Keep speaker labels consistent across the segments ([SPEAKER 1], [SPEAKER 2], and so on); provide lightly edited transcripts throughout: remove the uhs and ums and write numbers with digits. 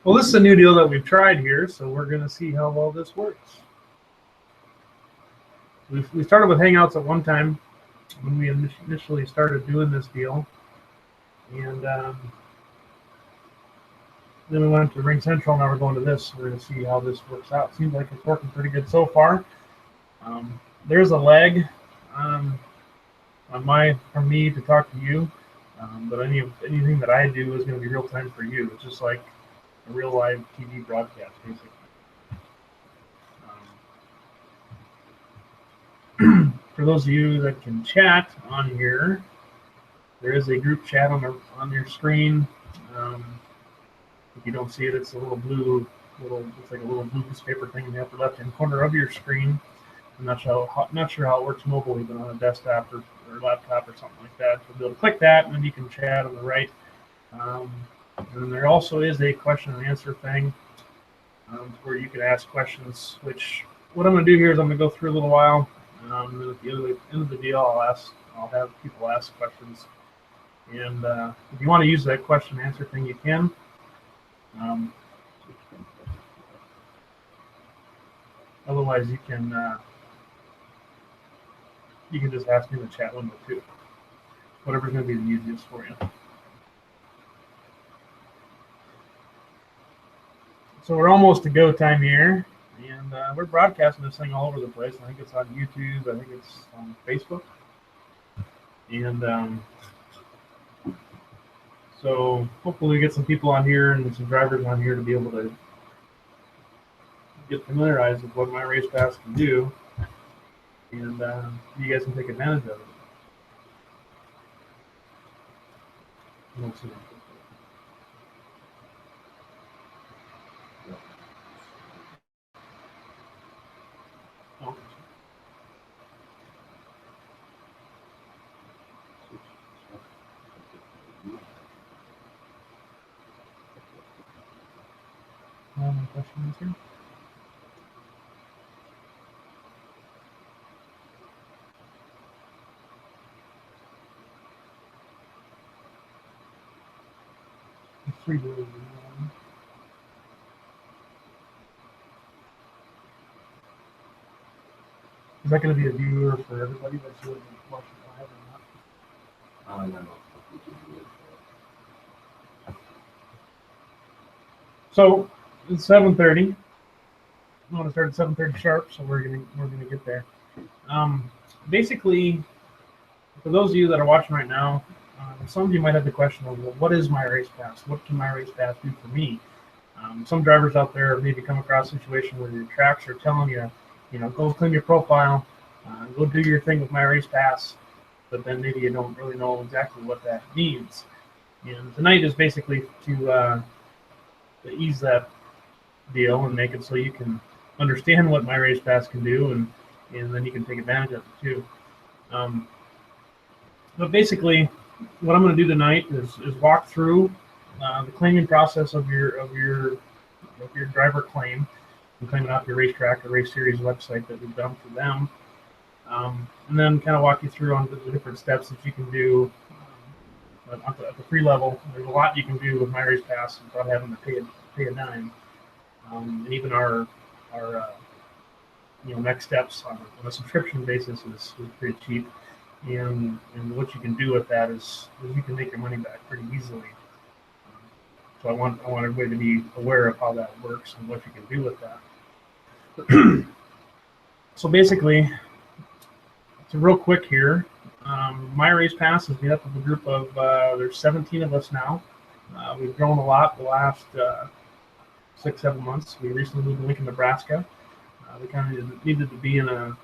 [SPEAKER 1] Well, this is a new deal that we've tried here, so we're going to see how well this works. We started with Hangouts at one time when we initially started doing this deal, and then we went to Ring Central. Now we're going to this. We're going to see how this works out. Seems like it's working pretty good so far. There's a lag from me to talk to you, but anything that I do is going to be real time for you. It's just like a real live TV broadcast, basically. For those of you that can chat on here, there is a group chat on your screen. If you don't see it, it's a little blue, looks like a little blue newspaper thing in the upper left-hand corner of your screen. I'm not sure how it works mobilely, but on a desktop or laptop or something like that, you'll be able to click that, and then you can chat on the right. And then there also is a question and answer thing where you can ask questions. Which what I'm going to do here is I'm going to go through a little while. And at the end of the deal, I'll have people ask questions. And if you want to use that question and answer thing, you can. Otherwise, you can just ask me in the chat window too. Whatever's going to be the easiest for you. So we're almost to go time here, and we're broadcasting this thing all over the place. I think it's on YouTube. I think it's on Facebook. And so hopefully we get some people on here and some drivers on here to be able to get familiarized with what MyRacePass can do, and you guys can take advantage of it. Let's see. Oh. Any questions here? Three days. Is that going to be a viewer for everybody that's really watching live or not? No. So it's 7:30. I want to start at 7:30 sharp, so we're gonna get there. Basically, for those of you that are watching right now, some of you might have the question of, well, what is MyRacePass? What can MyRacePass do for me? Some drivers out there maybe come across a situation where your tracks are telling you, go clean your profile, go do your thing with MyRacePass, but then maybe you don't really know exactly what that means. And tonight is basically to ease that deal and make it so you can understand what MyRacePass can do, and then you can take advantage of it too. But basically, what I'm going to do tonight is walk through the claiming process of your driver claim and claiming off your racetrack or race series website that we've done for them, and then kind of walk you through on the different steps that you can do at the free level. There's a lot you can do with MyRacePass without having to pay a dime. And even our next steps on a subscription basis is pretty cheap. And what you can do with that is you can make your money back pretty easily. So I want everybody to be aware of how that works and what you can do with that. So basically, it's real quick here. MyRacePass is made up of a group of there's 17 of us now. We've grown a lot the last 6-7 months. We recently moved to Lincoln, Nebraska. We kind of needed to be in a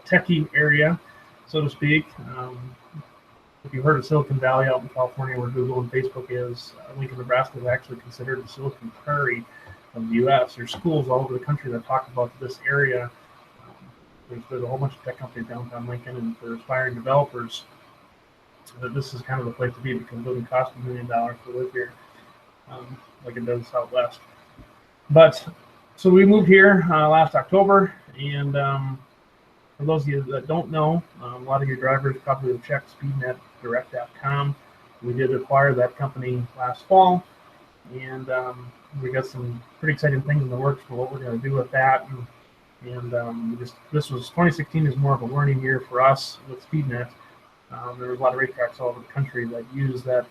[SPEAKER 1] techie area, so to speak. If you've heard of Silicon Valley out in California, where Google and Facebook is, Lincoln, Nebraska is actually considered the Silicon Prairie of the U.S. There's schools all over the country that talk about this area. There's a whole bunch of tech companies downtown Lincoln, and for aspiring developers, this is kind of the place to be because living costs $1 million to live here, like it does Southwest. But so we moved here last October, and for those of you that don't know, a lot of your drivers probably have checked SpeedNetDirect.com. We did acquire that company last fall, and we got some pretty exciting things in the works for what we're going to do with that. And this was 2016 is more of a learning year for us with SpeedNet. There was a lot of racetracks all over the country that use that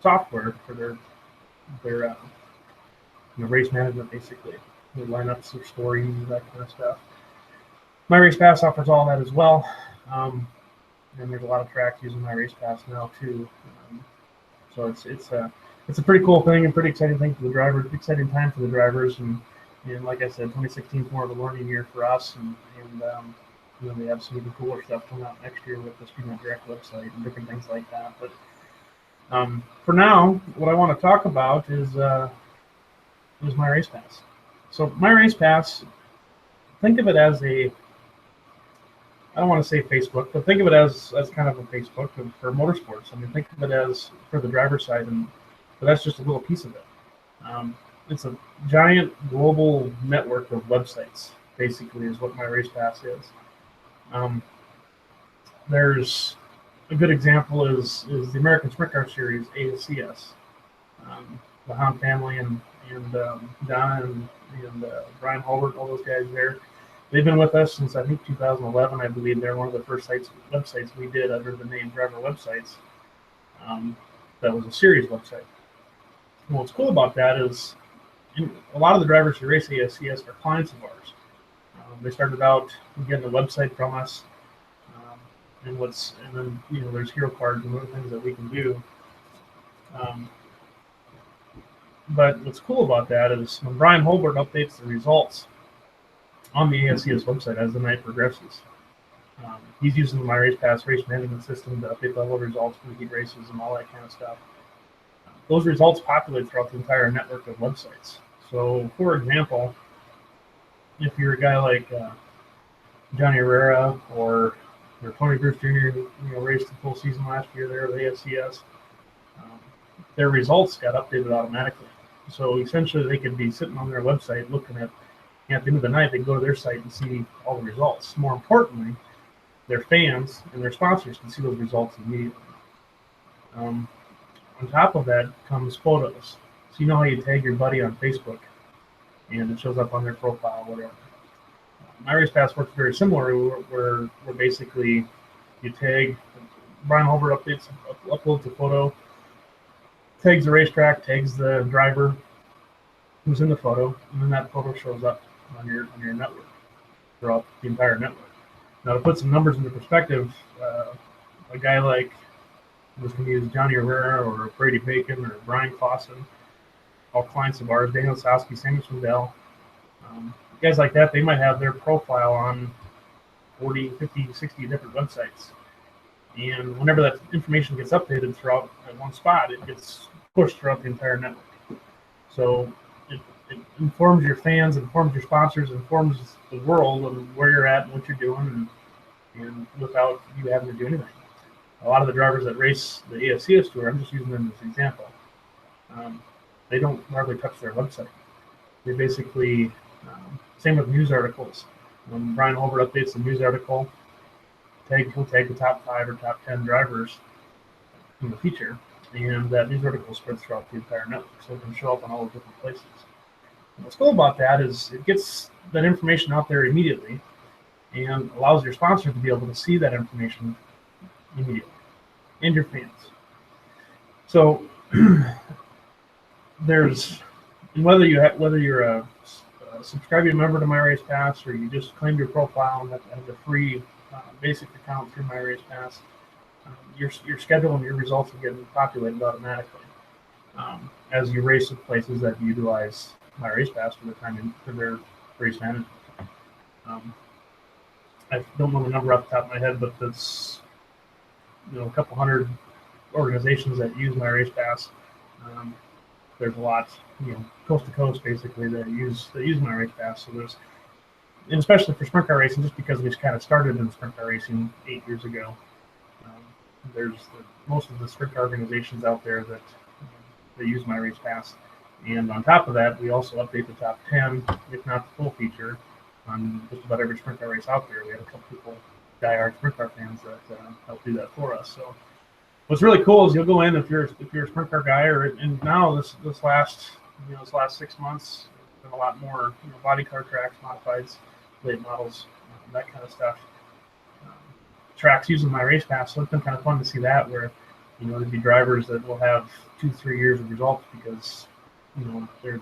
[SPEAKER 1] software for their race management, basically, their lineups, their stories, that kind of stuff. MyRacePass offers all that as well, and there's a lot of tracks using MyRacePass now too. So it's a pretty cool thing and pretty exciting thing for the drivers. Exciting time for the drivers, and like I said, 2016 is more of a learning year for us, and they have some even cooler stuff coming out next year with the SpeedNet Direct website and different things like that. But for now, what I want to talk about is MyRacePass. So MyRacePass, think of it as I don't want to say Facebook, but think of it as kind of a Facebook for motorsports. I mean, think of it as for the driver's side, but that's just a little piece of it. It's a giant global network of websites, basically, is what MyRacePass is. There's a good example is the American Sprint Car Series, ASCS. The Hahn family and Donna and Brian Holbert, all those guys there, they've been with us since I think 2011. I believe they're one of the first websites we did under the name Driver Websites. That was a series website. And what's cool about that is a lot of the drivers who race ASCS are clients of ours. They started out getting a website from us, and then there's hero cards and other things that we can do. But what's cool about that is when Brian Holbert updates the results on the ASCS website as the night progresses, he's using the MyRacePass race management system to update the level results for the heat races and all that kind of stuff. Those results populate throughout the entire network of websites. So, for example, if you're a guy like Johnny Herrera or Tony Bruce Jr., who raced the full season last year there with ASCS, their results got updated automatically. So essentially, they could be sitting on their website looking at the end of the night, they can go to their site and see all the results. More importantly, their fans and their sponsors can see those results immediately. On top of that comes photos. So you know how you tag your buddy on Facebook and it shows up on their profile, whatever. MyRacePass works very similar, where basically you tag, Brian Holbert uploads a photo, tags the racetrack, tags the driver who's in the photo, and then that photo shows up on your network, throughout the entire network. Now, to put some numbers into perspective, a guy like, I'm just going to use Johnny Herrera or Brady Bacon or Brian Clausen, all clients of ours, Daniel Sowski, Sammy Swindell, guys like that, they might have their profile on 40, 50, 60 different websites. And whenever that information gets updated throughout at one spot, it gets pushed throughout the entire network. So it informs your fans, informs your sponsors, informs the world of where you're at and what you're doing, and without you having to do anything. A lot of the drivers that race the ASCS Tour, I'm just using them as an example, they don't hardly touch their website. They basically, same with news articles. When Brian Holbert updates the news article, he'll tag the top 5 or top 10 drivers in the feature, and that news article spreads throughout the entire network, so it can show up on all the different places. And what's cool about that is it gets that information out there immediately and allows your sponsor to be able to see that information immediately, and your fans. So whether you're a subscribing member to MyRacePass or you just claim your profile and have the free basic account through MyRacePass, your schedule and your results are getting populated automatically as you race at places that utilize MyRacePass for their race management. I don't know the number off the top of my head, but that's a couple hundred organizations that use MyRacePass. There's a lot, coast to coast, basically, that use MyRacePass. So and especially for sprint car racing, just because we kind of started in sprint car racing 8 years ago. There's most of the sprint car organizations out there that use MyRacePass. And on top of that, we also update the top 10, if not the full feature, on just about every sprint car race out there. We have a couple people, diehard sprint car fans, that help do that for us. So what's really cool is you'll go in if you're a sprint car guy, and now this last 6 months, there's been a lot more body car tracks, modifieds, late models, that kind of stuff. Tracks using MyRacePass, so it's been kind of fun to see that where there'd be drivers that will have 2-3 years of results because there's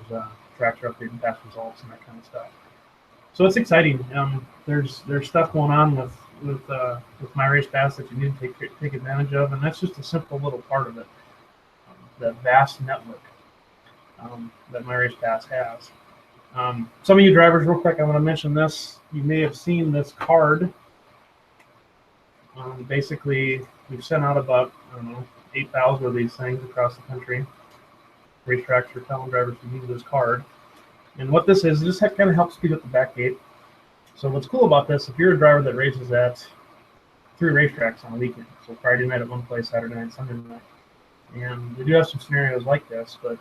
[SPEAKER 1] tracks are updating past results and that kind of stuff. So it's exciting. There's stuff going on with MyRacePass that you need to take advantage of, and that's just a simple little part of it. That vast network that MyRacePass has. Some of you drivers, real quick, I want to mention this. You may have seen this card. Basically, we've sent out about 8,000 of these things across the country. Racetracks are telling drivers to use this card. And what this is, this kind of helps speed up the back gate. So what's cool about this, if you're a driver that races at 3 racetracks on a weekend, so Friday night at one place, Saturday night, Sunday night, and we do have some scenarios like this, but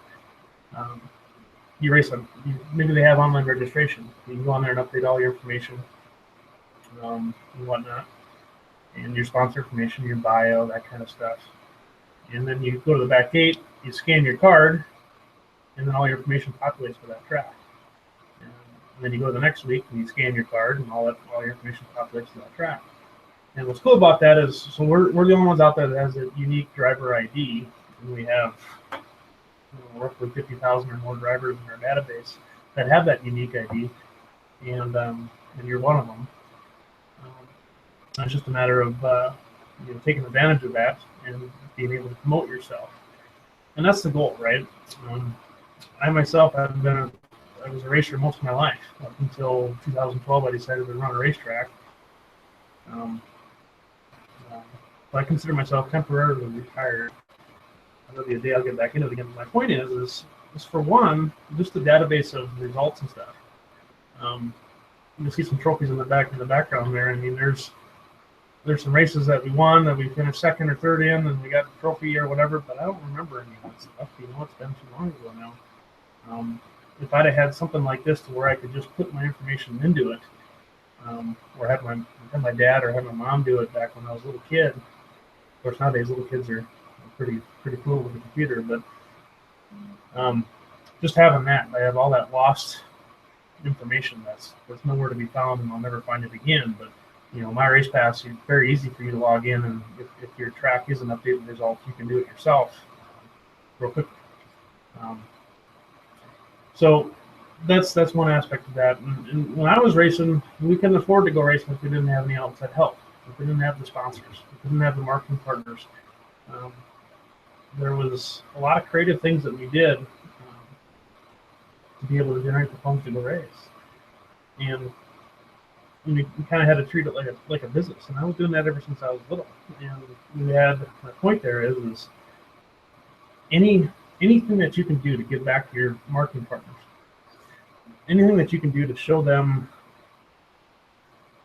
[SPEAKER 1] you race them. Maybe they have online registration. You can go on there and update all your information and whatnot, and your sponsor information, your bio, that kind of stuff. And then you go to the back gate, you scan your card, and then all your information populates for that track. And then you go to the next week and you scan your card, and all your information populates for that track. And what's cool about that is, so we're the only ones out there that has a unique driver ID, and we have roughly 50,000 or more drivers in our database that have that unique ID, and you're one of them. It's just a matter of taking advantage of that and being able to promote yourself, and that's the goal, right? I myself I was a racer most of my life up until 2012. I decided to run a racetrack. But I consider myself temporarily retired. There'll be a day I'll get back into it again. But my point is for one, just the database of results and stuff. You see some trophies in the background there. I mean, there's some races that we won that we finished second or third in, and we got the trophy or whatever. But I don't remember any of that stuff. It's been too long ago now. If I'd have had something like this to where I could just put my information into it, or have my dad or have my mom do it back when I was a little kid. Of course, nowadays little kids are pretty cool with the computer, but just having that, I have all that lost information that's nowhere to be found, and I'll never find it again. But MyRacePass, it's very easy for you to log in, and if your track isn't updating results, you can do it yourself real quick. So that's one aspect of that. And when I was racing, we couldn't afford to go racing if we didn't have any outside help. If we didn't have the sponsors, if we didn't have the marketing partners. There was a lot of creative things that we did to be able to generate the funds to go race. And we kind of had to treat it like a business. And I was doing that ever since I was little. And we had, my point there is anything that you can do to give back to your marketing partners, anything that you can do to show them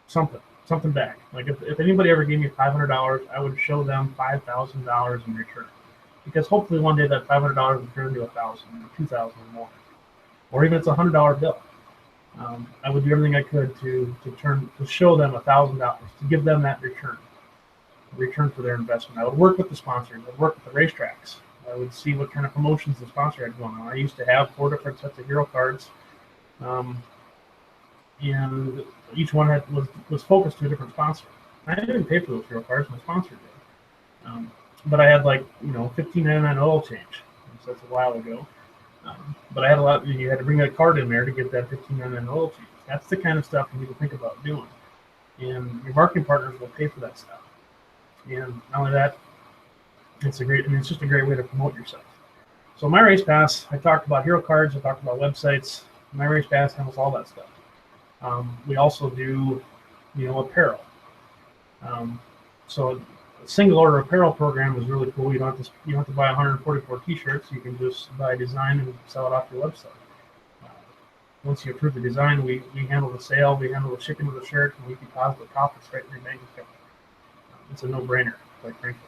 [SPEAKER 1] something back. Like if anybody ever gave me $500, I would show them $5,000 in return, because hopefully one day that $500 would turn into $1,000 or $2,000 or more, or even it's a $100 bill. I would do everything I could to show them $1,000, to give them that return for their investment. I would work with the sponsors. I'd work with the racetracks. I would see what kind of promotions the sponsor had going on. I used to have 4 different sets of hero cards, and each one was focused to a different sponsor. I didn't pay for those hero cards; my sponsor did. But I had $15.99 oil change. So that's a while ago. But I had a lot. You had to bring that card in there to get that $15.99 oil change. That's the kind of stuff you need to think about doing, and your marketing partners will pay for that stuff. And not only that, it's just a great way to promote yourself. So MyRacePass, I talked about hero cards, I talked about websites. MyRacePass handles all that stuff. We also do, apparel. So a single order apparel program is really cool. You don't have to buy 144 T-shirts. You can just buy a design and sell it off your website. Once you approve the design, we handle the sale, we handle the shipping of the shirt, and we deposit the profits right in your bank account. It's a no-brainer, quite frankly.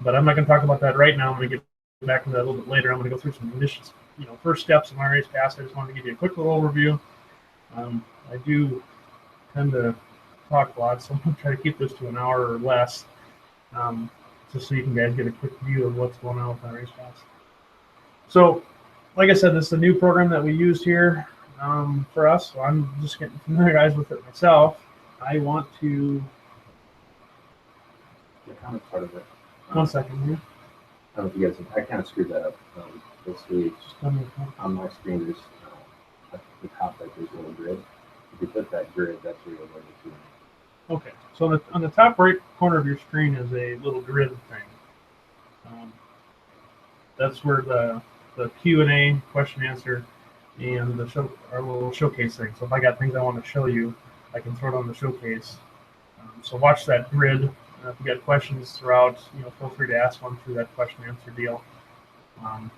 [SPEAKER 1] But I'm not going to talk about that right now. I'm going to get back to that a little bit later. I'm going to go through some conditions. First steps in MyRacePass. I just wanted to give you a quick little overview. I do tend to talk a lot, so I'm going to try to keep this to an hour or less. just so you can guys get a quick view of what's going on with MyRacePass. So, like I said, this is a new program that we used here for us, so I'm just getting familiarized with it myself. I want to...
[SPEAKER 2] Yeah, kind of part of it.
[SPEAKER 1] 1 second here.
[SPEAKER 2] I don't know if you guys, I kind of screwed that up. Basically, on my screen, there's at the top, like there's a little grid. If you click that grid, that's where you'll go to Q&A.
[SPEAKER 1] Okay, so on the top right corner of your screen is a little grid thing. That's where the Q&A, question answer, and the show, our little showcase thing. So if I got things I want to show you, I can throw it on the showcase. So watch that grid. If you got questions throughout, feel free to ask one through that question answer deal. Why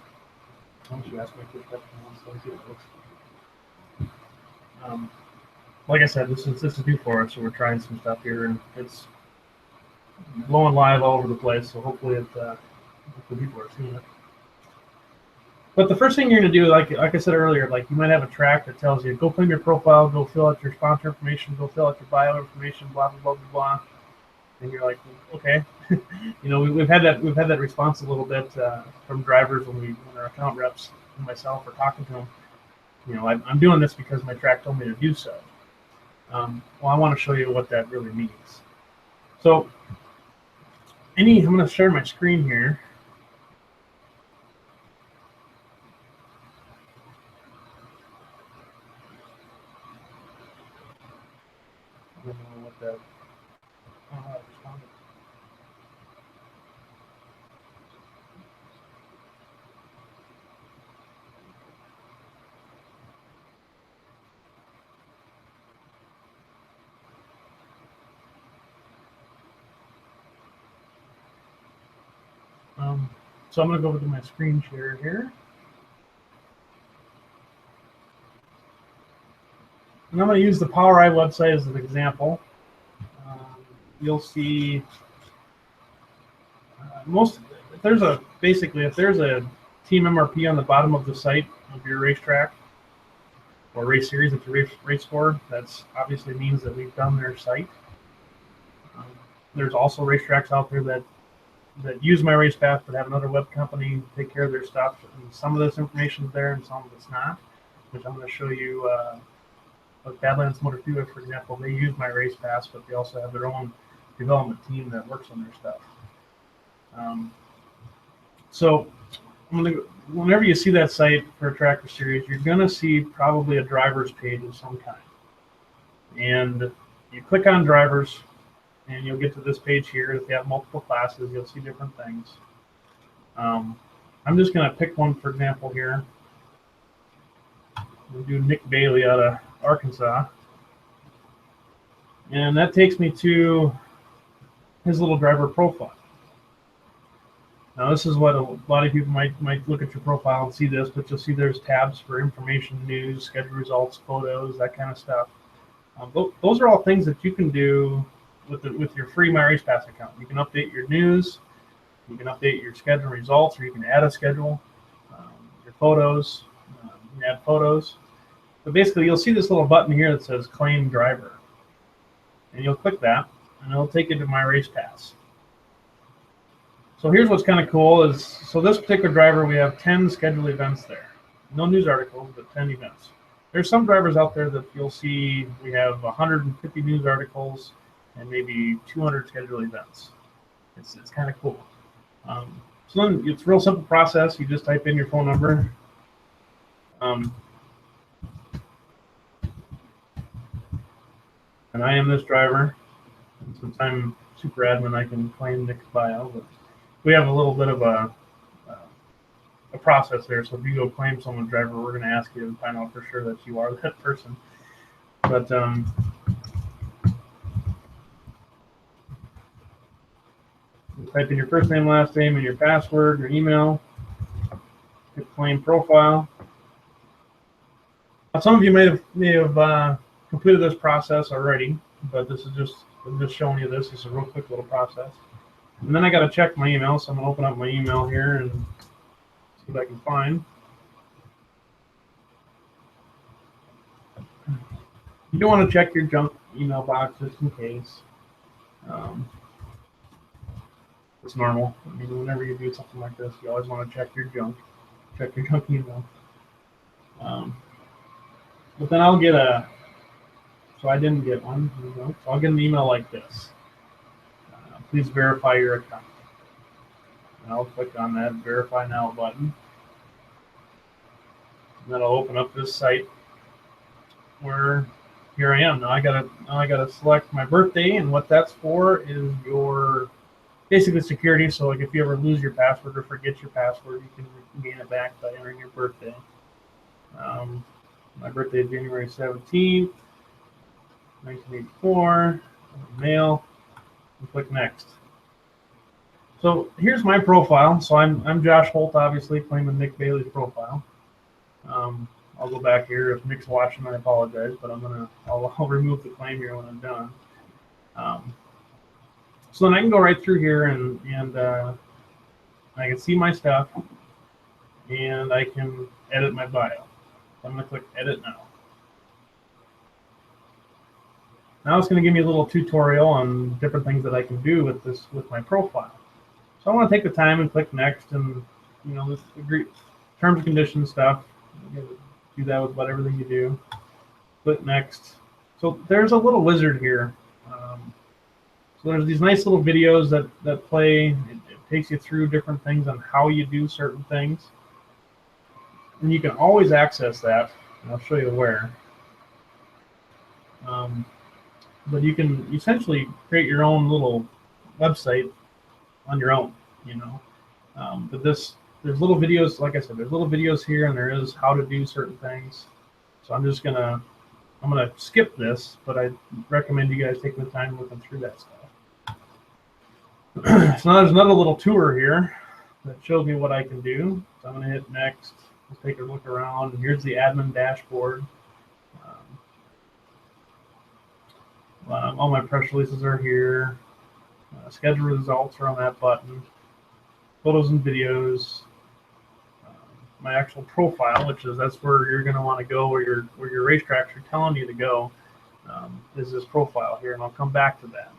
[SPEAKER 1] don't you ask my quick question once? Let me see what it looks like. Like I said, this is new for us, so we're trying some stuff here, and it's blowing live all over the place. So hopefully people are seeing it. But the first thing you're going to do, like I said earlier, like you might have a track that tells you, go claim your profile, go fill out your sponsor information, go fill out your bio information, blah blah blah blah blah. And you're like, okay, we've had that response a little bit from drivers when our account reps and myself are talking to them. I'm doing this because my track told me to do so. Well, I want to show you what that really means. So, I'm going to share my screen here. I don't know what that. So I'm going to go over to my screen share here. And I'm going to use the PowerEye website as an example. You'll see if there's a team MRP on the bottom of the site of your racetrack or race series that you race for, that's obviously means that we've done their site. There's also racetracks out there that use MyRacePass but have another web company take care of their stuff. And some of this information is there and some of it's not, which I'm going to show you. Like Badlands Motor Speedway, for example, they use MyRacePass, but they also have their own development team that works on their stuff. So whenever you see that site for a tractor series, you're going to see probably a driver's page of some kind. And you click on drivers, and you'll get to this page here. If you have multiple classes, you'll see different things. I'm just going to pick one, for example, here. We'll do Nick Bailey out of Arkansas. And that takes me to his little driver profile. Now, this is what a lot of people might look at your profile and see this, but you'll see there's tabs for information, news, schedule results, photos, that kind of stuff. Those are all things that you can do with your free MyRacePass account. You can update your news, you can update your schedule results, or you can add a schedule, your photos, you can add photos. But basically, you'll see this little button here that says Claim Driver. And you'll click that, and it'll take you to MyRacePass. So here's what's kind of cool is, so this particular driver, we have 10 scheduled events there. No news articles, but 10 events. There's some drivers out there that you'll see we have 150 news articles and maybe 200 scheduled events. It's kind of cool. So then it's a real simple process. You just type in your phone number. And I am this driver. And since I'm super admin, I can claim Nick's bio. But we have a little bit of a process there. So if you go claim someone's driver, we're going to ask you to find out for sure that you are that person. But you type in your first name, last name, and your password, your email. Hit claim profile. Now, some of you may have completed this process already, but this is I'm just showing you this. This is a real quick little process. And then I got to check my email, so I'm going to open up my email here and see what I can find. You don't want to check your junk email box just in case. It's normal. I mean, whenever you do something like this, you always want to check your junk email. But then I'll get so I didn't get one, so I'll get an email like this. Please verify your account. And I'll click on that Verify Now button. And that'll open up this site where here I am. Now I gotta select my birthday, and what that's for is your basically security. So like if you ever lose your password or forget your password, you can gain it back by entering your birthday. My birthday is January 17th, 1984. Male. And click next. So here's my profile. So I'm Josh Holt, obviously claiming Nick Bailey's profile. I'll go back here. If Nick's watching, I apologize, but I'll remove the claim here when I'm done. So then I can go right through here and I can see my stuff, and I can edit my bio. So I'm going to click Edit Now. Now it's going to give me a little tutorial on different things that I can do with my profile. So I want to take the time and click Next, and this agree terms and conditions stuff. Do that with everything you do. Click Next. So there's a little wizard here. So there's these nice little videos that play. It takes you through different things on how you do certain things. And you can always access that. And I'll show you where. But you can essentially create your own little website on your own, But there's little videos, like I said, there's little videos here, and there is how to do certain things. So I'm gonna skip this, but I recommend you guys taking the time looking through that stuff. So now there's another little tour here that shows me what I can do. So I'm gonna hit Next. Let's take a look around. Here's the admin dashboard. All my press releases are here. Schedule results are on that button. Photos and videos. My actual profile, that's where you're going to want to go, where your racetracks are telling you to go, is this profile here, and I'll come back to that.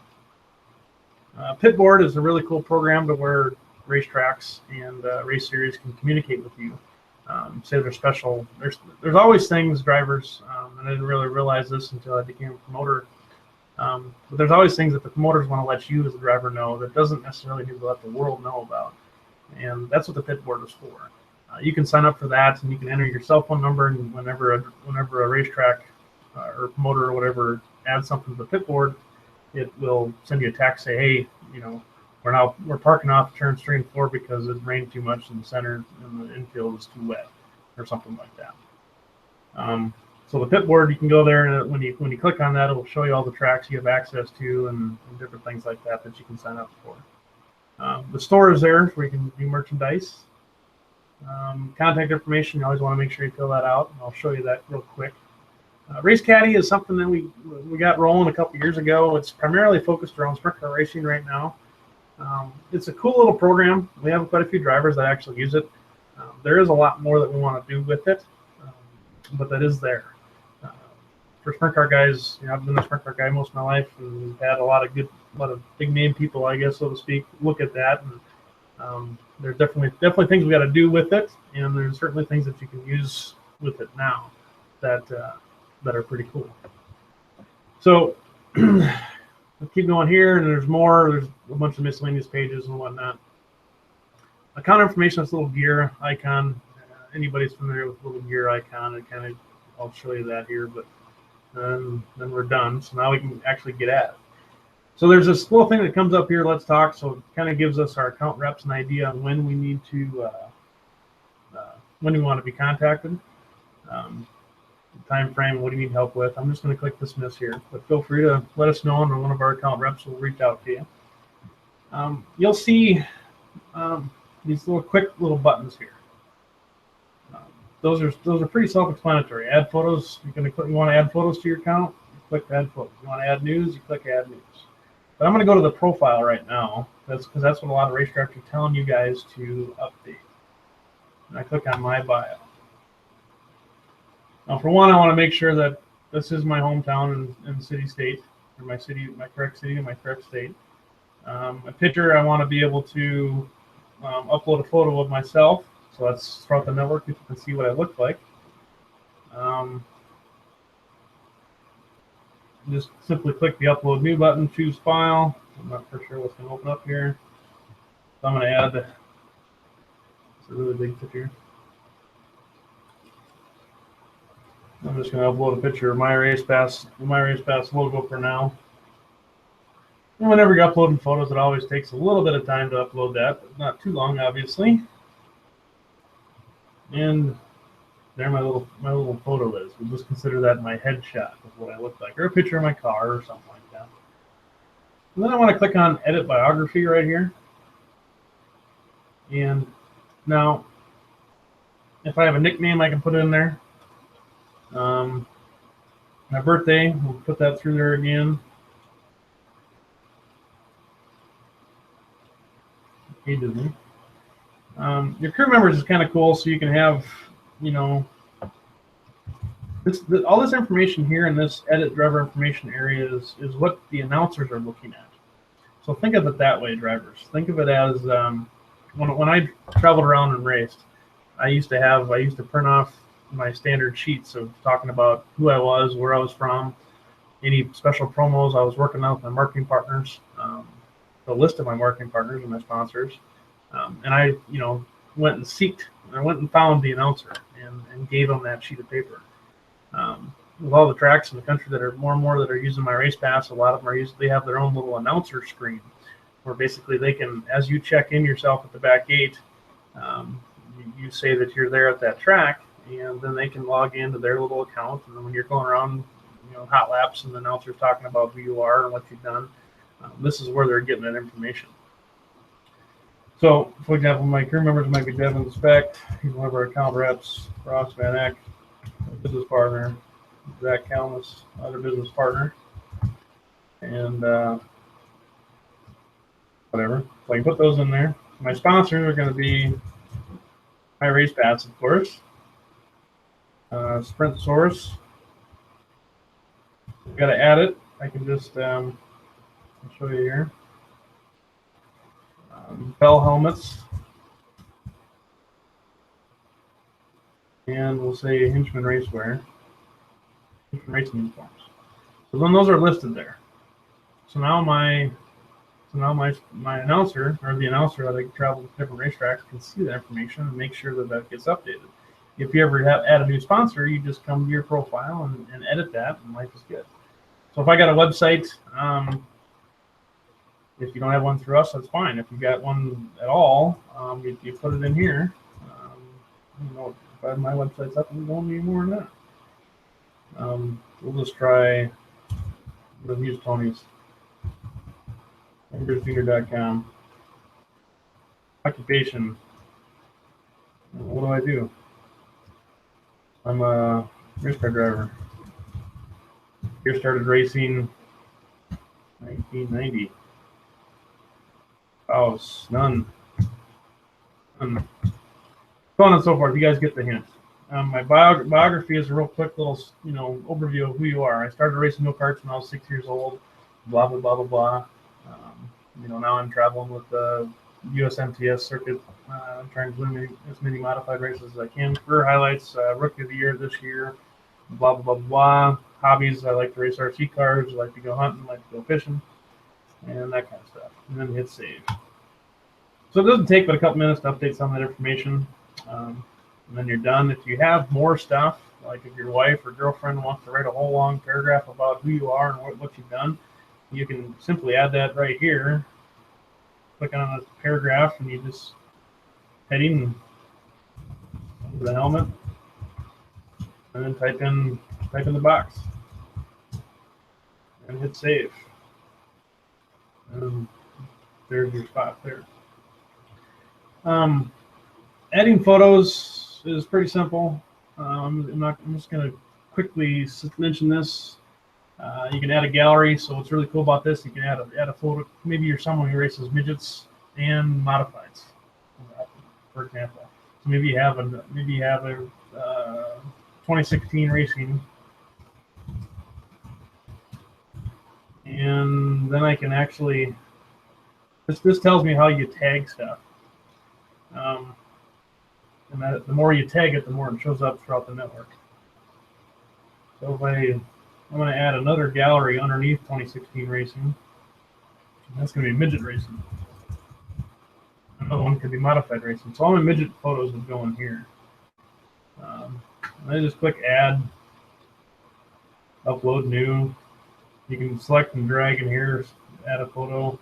[SPEAKER 1] Pitboard is a really cool program to where racetracks and race series can communicate with you. Say they're special. There's always things drivers, and I didn't really realize this until I became a promoter. But there's always things that the promoters want to let you as a driver know that doesn't necessarily need to let the world know about, and that's what the pitboard is for. You can sign up for that, and you can enter your cell phone number, and whenever a racetrack or promoter or whatever adds something to the pitboard, it will send you a text, say, hey, we're parking off turns 3 and 4 because it rained too much in the center and the infield is too wet, or something like that. So the pitboard, you can go there, and when you click on that, it will show you all the tracks you have access to and different things like that you can sign up for. The store is there where you can do merchandise. Contact information, you always want to make sure you fill that out. I'll show you that real quick. Race Caddy is something that we got rolling a couple years ago. It's primarily focused around sprint car racing right now. It's a cool little program. We have quite a few drivers that actually use it. There is a lot more that we want to do with it, but that is there. For sprint car guys, I've been a sprint car guy most of my life, and had a lot of big name people, I guess, so to speak, look at that. And there's definitely things we got to do with it, and there's certainly things that you can use with it now that are pretty cool. So we'll keep going here, and there's more. There's a bunch of miscellaneous pages and whatnot. Account information, this little gear icon. Anybody's familiar with the little gear icon? I'll show you that here, but then we're done. So now we can actually get at it. So there's this little thing that comes up here, Let's Talk. So it kind of gives us, our account reps, an idea on when we need to, when we want to be contacted, time frame, what do you need help with. I'm just going to click Dismiss here, but feel free to let us know, and one of our account reps will reach out to you. You'll see these quick little buttons here. Those are pretty self-explanatory. Add photos. You want to add photos to your account, you click Add Photos. You want to add news, you click Add News. But I'm going to go to the profile right now. That's because that's what a lot of racetracks are telling you guys to update. And I click on My Bio. Now, for one, I want to make sure that this is my hometown and city-state, or my correct city and my correct state. A picture, I want to be able to upload a photo of myself, so that's throughout the network if you can see what I look like. Just simply click the upload new button, choose file. I'm not for sure what's going to open up here. So I'm going to add, it's a really big picture. I'm just going to upload a picture of MyRacePass, the MyRacePass logo for now. And whenever you're uploading photos, it always takes a little bit of time to upload that, but not too long, obviously. And there my little photo is. We'll just consider that my headshot of what I look like, or a picture of my car or something like that. And then I want to click on Edit Biography right here. And now, if I have a nickname, I can put it in there. My birthday, we'll put that through there again. Hey, Disney. Your crew members is kind of cool, so you can have, you know, all this information here in this edit driver information area is what the announcers are looking at. So think of it that way, drivers. Think of it as when I traveled around and raced, I used to print off my standard sheets of talking about who I was, where I was from, any special promos I was working on with my marketing partners, the list of my marketing partners and my sponsors, and I, you know, went and found the announcer and gave them that sheet of paper. With all the tracks in the country that are more and more that are using MyRacePass, a lot of them they have their own little announcer screen where basically they can, as you check in yourself at the back gate, you say that you're there at that track, and then they can log into their little account. And then when you're going around, you know, hot laps and the announcer's talking about who you are and what you've done, this is where they're getting that information. So, for example, my crew members might be Devin Speck, he's one of our account reps, Ross Van Eck, business partner, Zach Kalmus, other business partner, and whatever. So I can put those in there. My sponsors are going to be MyRacePass, of course, Sprint Source. I've got to add it. I can just I'll show you here. Bell helmets, and we'll say Hinchman Racewear, Hinchman Racing uniforms. So then those are listed there. So now my announcer, or the announcer that I travel to different racetracks, can see that information and make sure that that gets updated. If you ever add a new sponsor, you just come to your profile and edit that, and life is good. So if I got a website, if you don't have one through us, that's fine. If you got one at all, you put it in here. You know, if my website's up and going anymore than that. We'll just try. We'll use Tony's. MRPBio.com. Occupation. What do? I'm a race car driver. Here started racing 1990. House, none. So on and so forth. You guys get the hint. My biography is a real quick little, you know, overview of who you are. I started racing go-karts when I was 6 years old. Blah blah blah blah blah. You know, now I'm traveling with the USMTS circuit. I'm trying to win as many modified races as I can. Career highlights: Rookie of the Year this year. Blah blah blah blah. Hobbies: I like to race RC cars. I like to go hunting. I like to go fishing, and that kind of stuff. And then hit save. So it doesn't take but a couple minutes to update some of that information, and then you're done. If you have more stuff, like if your wife or girlfriend wants to write a whole long paragraph about who you are and what you've done, you can simply add that right here. Click on a paragraph, and you just heading the helmet, and then type in the box, and hit save. And there's your spot there. Adding photos is pretty simple. I'm just going to quickly mention this. You can add a gallery. So what's really cool about this, you can add a photo. Maybe you're someone who races midgets and modifieds, for example. So maybe you have a 2016 racing, and then I can actually This tells me how you tag stuff. And that the more you tag it, the more it shows up throughout the network. So if I'm going to add another gallery underneath 2016 racing. That's going to be midget racing. Another one could be modified racing. So all my midget photos would go in here. I just click add, upload new. You can select and drag in here, add a photo.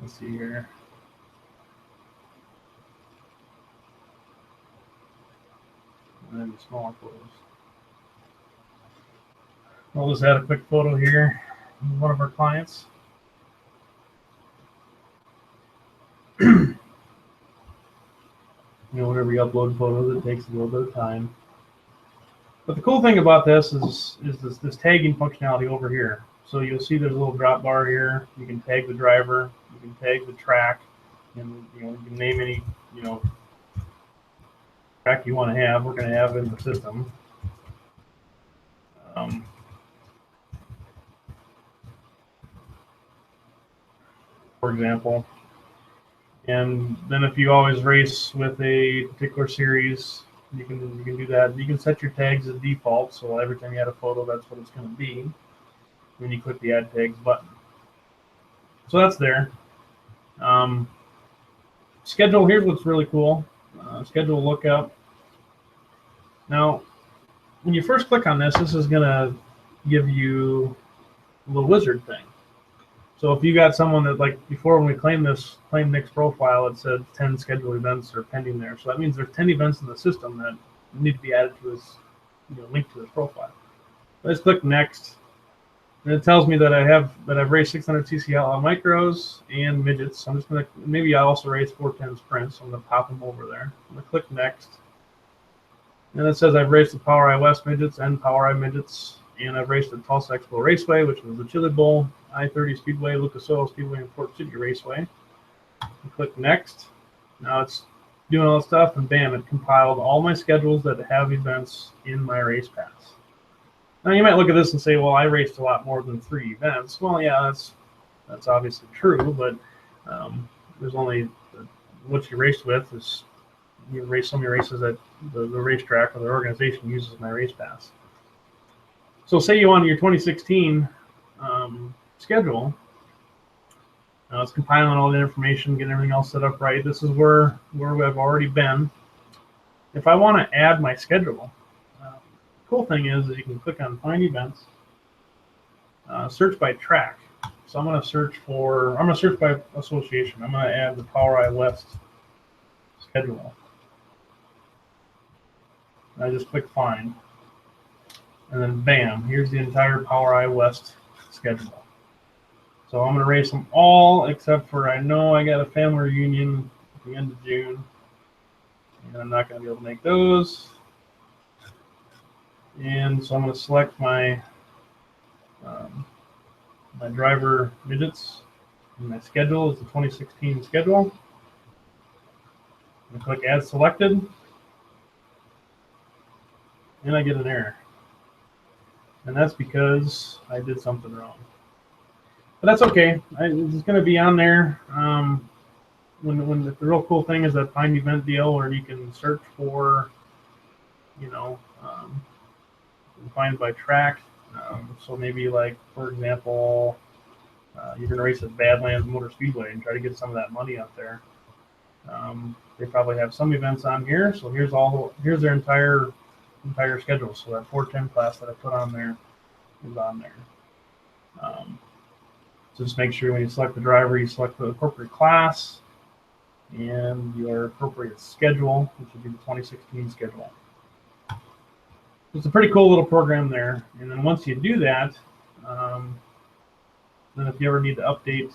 [SPEAKER 1] Let's see here. And then the smaller photos. I'll just add a quick photo here of one of our clients. Whenever you upload photos, it takes a little bit of time. But the cool thing about this is this tagging functionality over here. So you'll see there's a little drop bar here. You can tag the driver, you can tag the track, and you can name any track you want to have. We're going to have in the system. For example. And then if you always race with a particular series, you can do that. You can set your tags as default, so every time you add a photo, that's what it's going to be when you click the Add Tags button. So that's there. Schedule, here's what's really cool. Schedule lookup. Now, when you first click on this is going to give you a little wizard thing. So if you got someone that, like before when we claimed Nick's profile, it said 10 scheduled events are pending there. So that means there's 10 events in the system that need to be added to his, linked to his profile. Let's click next, and it tells me that I've raced 600 cc outlaw micros and midgets. So I'm just gonna, maybe I also race 410 sprints. So I'm gonna pop them over there. I'm gonna click next, and it says I've raced the Power I West midgets and Power I midgets, and I've raced the Tulsa Expo Raceway, which was the Chili Bowl, I-30 Speedway, Lucas Oil Speedway, and Port City Raceway. And click next. Now it's doing all that stuff, and bam, it compiled all my schedules that have events in MyRacePass. Now you might look at this and say, well, I raced a lot more than 3 events. Well, yeah, that's obviously true, but there's only what you raced with is you race so many races that the racetrack or the organization uses MyRacePass. So say you want your 2016 schedule. Now it's compiling all the information, getting everything all set up right. This is where I've already been. If I want to add my schedule, the cool thing is that you can click on Find Events, search by track. So I'm going to search by association. I'm going to add the Power I West schedule. And I just click Find. And then bam, here's the entire Power I West schedule. So I'm going to race them all except for I know I got a family reunion at the end of June, and I'm not going to be able to make those. And so I'm going to select my my driver midgets, and my schedule is the 2016 schedule. I'm going to click Add Selected, and I get an error. And that's because I did something wrong. But that's okay. It's going to be on there. When the real cool thing is that Find Event deal where you can search for, find by track. So maybe like, for example, you're going to race at Badlands Motor Speedway and try to get some of that money up there. They probably have some events on here. So here's their entire schedule. So that 410 class that I put on there is on there. So just make sure when you select the driver, you select the appropriate class and your appropriate schedule, which would be the 2016 schedule. It's a pretty cool little program there. And then once you do that, then if you ever need to update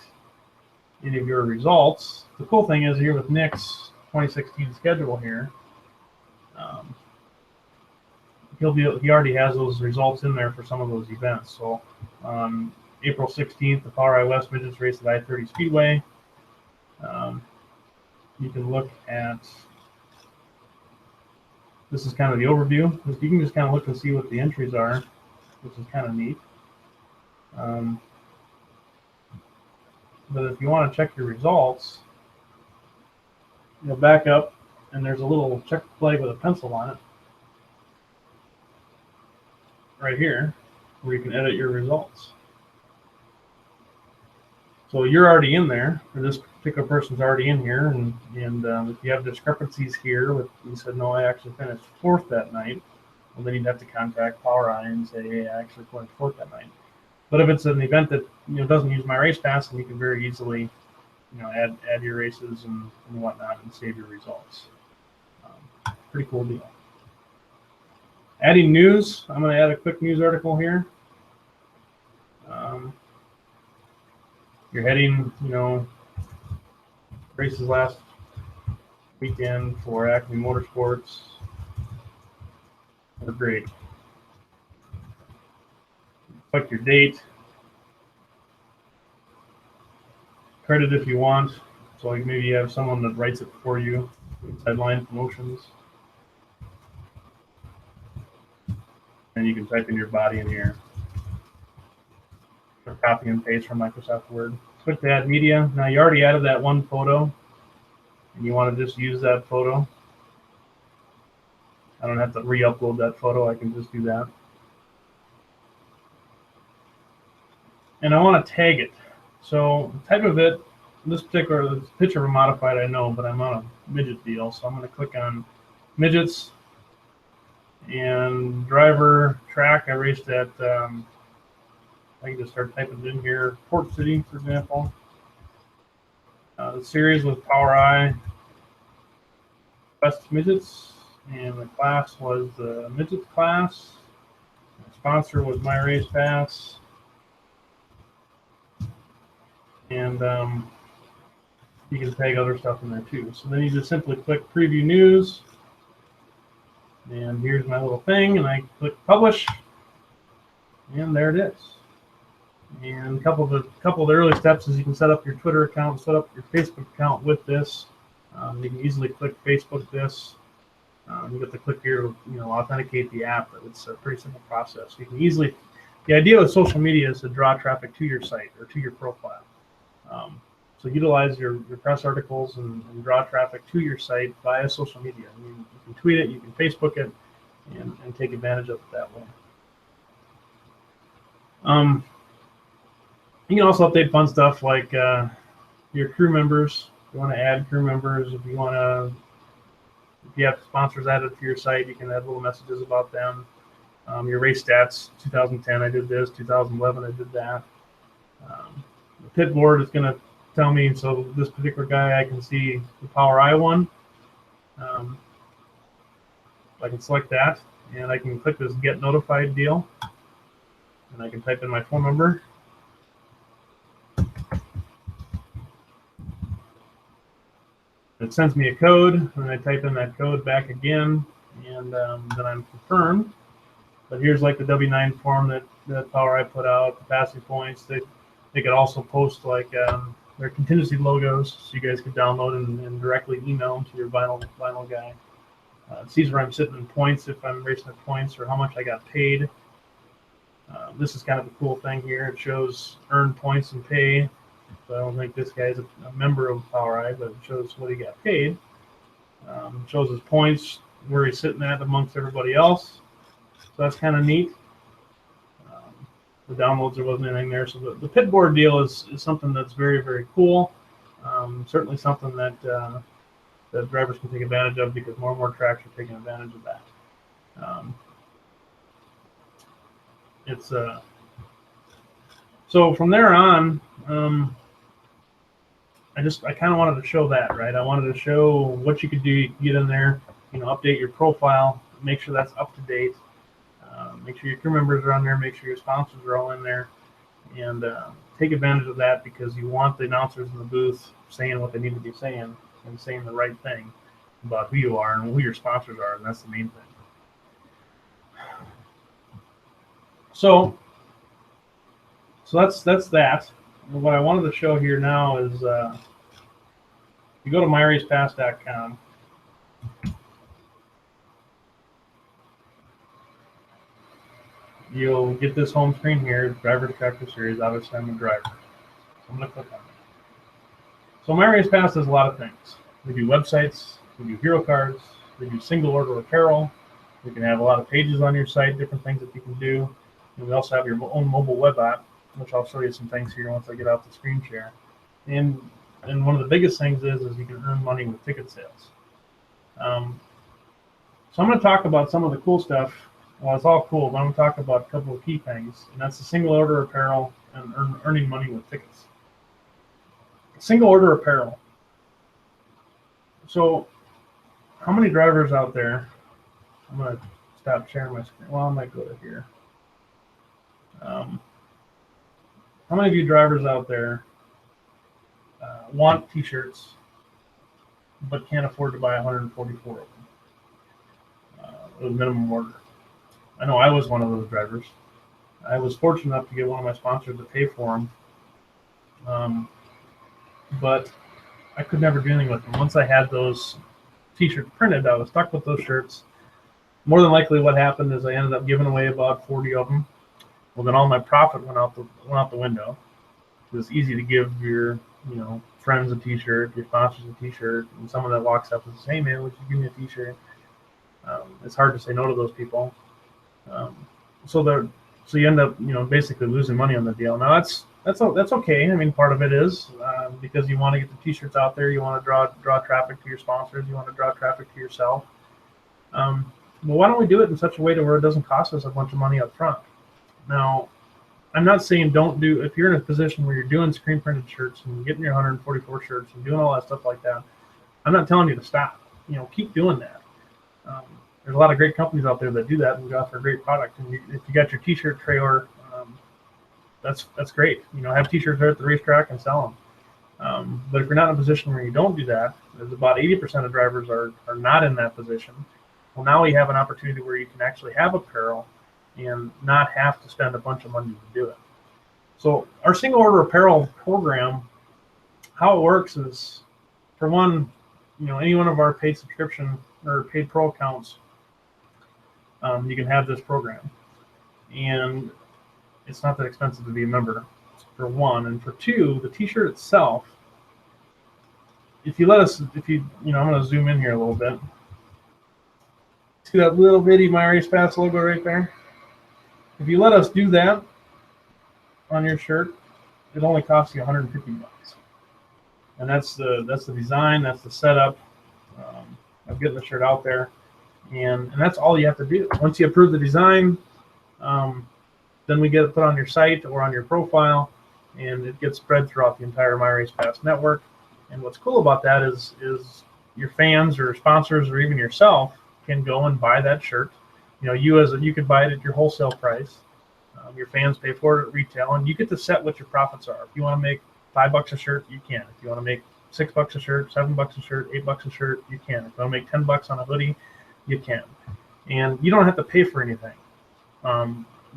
[SPEAKER 1] any of your results, the cool thing is here with Nick's 2016 schedule here, he already has those results in there for some of those events. So April 16th, the Power I West Midgets race at I-30 Speedway. You can look at, this is kind of the overview. You can just kind of look and see what the entries are, which is kind of neat. But if you want to check your results, you'll back up, and there's a little check flag with a pencil on it right here, where you can edit your results. So you're already in there, or this particular person's already in here, and if you have discrepancies here, with you said, no, I actually finished 4th that night, well, then you'd have to contact PowerEye and say, hey, I actually finished 4th that night. But if it's an event that doesn't use MyRacePass, then you can very easily add your races and whatnot and save your results. Pretty cool deal. Adding news, I'm going to add a quick news article here. You're heading, races last weekend for Acme Motorsports. They're great. Click your date. Credit if you want. So like maybe you have someone that writes it for you. Headline promotions. And you can type in your body in here. Or copy and paste from Microsoft Word. Click to add media. Now you already added that one photo, and you want to just use that photo. I don't have to re-upload that photo. I can just do that. And I want to tag it. So the type of it, this particular picture of a modified, I know, but I'm on a midget deal, so I'm going to click on midgets and driver track. I raced at. I can just start typing it in here. Port City, for example. The series was PowerEye Best Midgets, and the class was the Midgets class. The sponsor was MyRacePass. And you can tag other stuff in there too. So then you just simply click Preview News. And here's my little thing, and I click Publish. And there it is. And a couple of the early steps is you can set up your Twitter account, set up your Facebook account with this. You can easily click Facebook this. You get to click here, authenticate the app. But it's a pretty simple process. You can easily. The idea with social media is to draw traffic to your site or to your profile. So utilize your press articles and draw traffic to your site via social media. You can tweet it, you can Facebook it, and take advantage of it that way. You can also update fun stuff like your crew members. If you want to add crew members, if you have sponsors added to your site, you can add little messages about them. Your race stats, 2010 I did this, 2011 I did that. The pit board is going to tell me, so this particular guy, I can see the PowerEye one. I can select that, and I can click this Get Notified deal, and I can type in my phone number. It sends me a code, and I type in that code back again, and then I'm confirmed. But here's like the W-9 form that PowerEye put out, the passing points. They could also post like their contingency logos, so you guys could download and directly email them to your vinyl guy. It sees where I'm sitting in points, if I'm racing at points, or how much I got paid. This is kind of a cool thing here. It shows earned points and pay. So I don't think this guy's a member of PowerEye, but it shows what he got paid. It shows his points, where he's sitting at amongst everybody else. So that's kind of neat. The downloads, there wasn't anything there. So the pit board deal is something that's very, very cool. Certainly something that drivers can take advantage of, because more and more tracks are taking advantage of that. So from there on, I kind of wanted to show that, right? I wanted to show what you could do. You can get in there, update your profile, make sure that's up to date. Make sure your crew members are on there. Make sure your sponsors are all in there, and take advantage of that, because you want the announcers in the booth saying what they need to be saying and saying the right thing about who you are and who your sponsors are, and that's the main thing. So that's that. And what I wanted to show here now is you go to MyRacePass.com. you'll get this home screen here, Driver's Tractor Series. Obviously, I'm a driver. So I'm going to click on it. So MyRacePass does a lot of things. We do websites, we do hero cards, we do single order apparel. We can have a lot of pages on your site, different things that you can do. And we also have your own mobile web app, which I'll show you some things here once I get out the screen share. And one of the biggest things is you can earn money with ticket sales. So I'm going to talk about some of the cool stuff. Well, it's all cool, but I'm going to talk about a couple of key things, and that's the single order apparel and earning money with tickets. Single order apparel. So how many drivers out there? I'm going to stop sharing my screen. Well, I might go to here. How many of you drivers out there want t-shirts but can't afford to buy 144 of them with minimum order? I know I was one of those drivers. I was fortunate enough to get one of my sponsors to pay for them, but I could never do anything with them. Once I had those t-shirts printed, I was stuck with those shirts. More than likely what happened is I ended up giving away about 40 of them. Well, then all my profit went out the window. It was easy to give your friends a t-shirt, your sponsors a t-shirt, and someone that walks up and says, "Hey man, would you give me a t-shirt?" It's hard to say no to those people. So you end up basically losing money on the deal. Now that's okay. I mean, part of it is because you want to get the t-shirts out there, you want to draw traffic to your sponsors, you want to draw traffic to yourself. But why don't we do it in such a way to where it doesn't cost us a bunch of money up front? Now, I'm not saying don't do, if you're in a position where you're doing screen printed shirts and getting your 144 shirts and doing all that stuff like that, I'm not telling you to stop. Keep doing that. There's a lot of great companies out there that do that and offer a great product. And if you got your t-shirt trailer, that's great. Have t-shirts there at the racetrack and sell them. But if you're not in a position where you don't do that, there's about 80% of drivers are not in that position. Well, now we have an opportunity where you can actually have apparel and not have to spend a bunch of money to do it. So our single order apparel program, how it works is, for one, any one of our paid subscription or paid pro accounts, you can have this program. And it's not that expensive to be a member, for one. And for two, the t-shirt itself, I'm going to zoom in here a little bit. See that little bitty MyRacePass logo right there? If you let us do that on your shirt, it only costs you $150. And that's the design, that's the setup of getting the shirt out there. And that's all you have to do. Once you approve the design, then we get it put on your site or on your profile, and it gets spread throughout the entire MyRacePass network. And what's cool about that is your fans or sponsors or even yourself can go and buy that shirt. You could buy it at your wholesale price. Your fans pay for it at retail, and you get to set what your profits are. If you want to make $5 a shirt, you can. If you want to make $6 a shirt, $7 a shirt, $8 a shirt, you can. If you want to make $10 on a hoodie, you can. And you don't have to pay for anything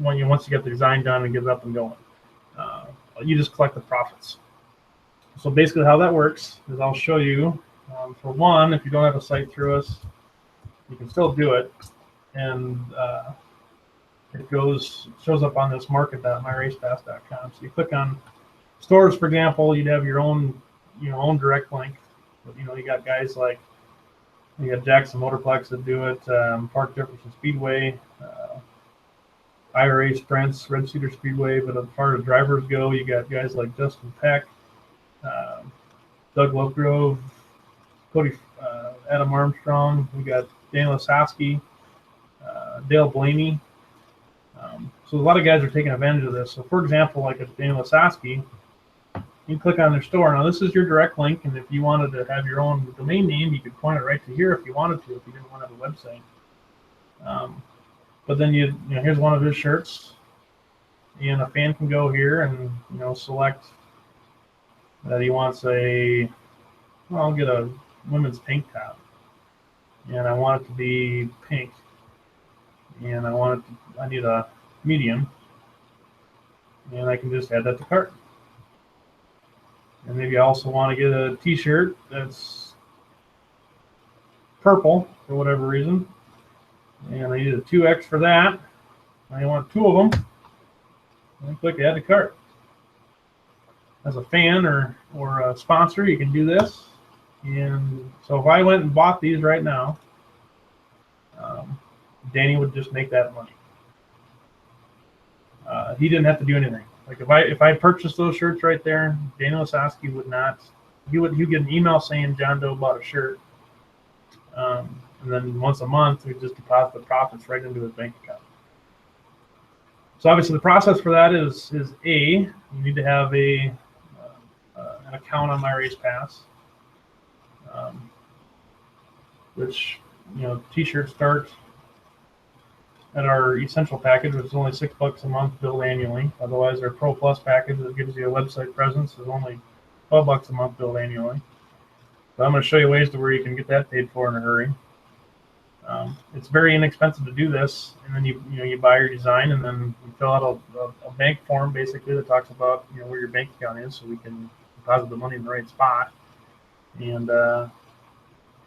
[SPEAKER 1] once you get the design done and get it up and going. You just collect the profits. So basically how that works is I'll show you. For one, if you don't have a site through us, you can still do it. And it shows up on this market.myracepass.com. So you click on stores, for example, you'd have your own direct link. But, you got guys like, you got Jackson Motorplex that do it, Park Jefferson Speedway, IRA Sprints, Red Cedar Speedway. But as far as drivers go, you got guys like Justin Peck, Doug Lovegrove, Cody, Adam Armstrong. We got Daniel Lasowski, Dale Blaney. So a lot of guys are taking advantage of this. So for example, like a Daniel Lasowski, you click on their store. Now this is your direct link, and if you wanted to have your own domain name, you could point it right to here if you wanted to, if you didn't want to have a website. But then here's one of his shirts, and a fan can go here and select that he wants I'll get a women's tank top, and I want it to be pink, and I need a medium, and I can just add that to cart. And maybe I also want to get a t-shirt that's purple for whatever reason, and I need a 2X for that. I want 2 of them. And click add to cart. As a fan or a sponsor, you can do this. And so if I went and bought these right now, Danny would just make that money. He didn't have to do anything. Like if I purchased those shirts right there, Daniel Osaski would not. He would get an email saying John Doe bought a shirt, and then once a month we just deposit the profits right into his bank account. So obviously the process for that is you need to have an account on MyRacePass, which t-shirts start at our essential package, which is only $6 a month, billed annually. Otherwise, our Pro Plus package that gives you a website presence is only $12 a month, billed annually. So I'm going to show you ways to where you can get that paid for in a hurry. It's very inexpensive to do this, and then you buy your design, and then you fill out a bank form basically that talks about where your bank account is, so we can deposit the money in the right spot. And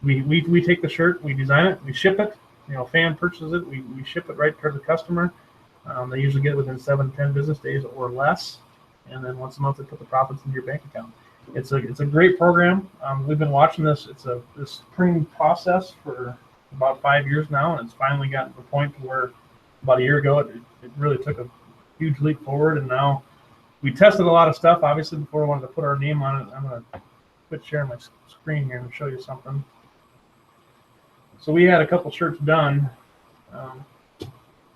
[SPEAKER 1] we take the shirt, we design it, we ship it. A fan purchases it, we ship it right to the customer. They usually get it within 7 to 10 business days or less, and then once a month they put the profits into your bank account. It's a great program. We've been watching this. It's this spring process for about 5 years now, and it's finally gotten to the point where about a year ago it really took a huge leap forward. And now we tested a lot of stuff. Obviously, before we wanted to put our name on it, I'm going to quit sharing my screen here and show you something. So we had a couple shirts done.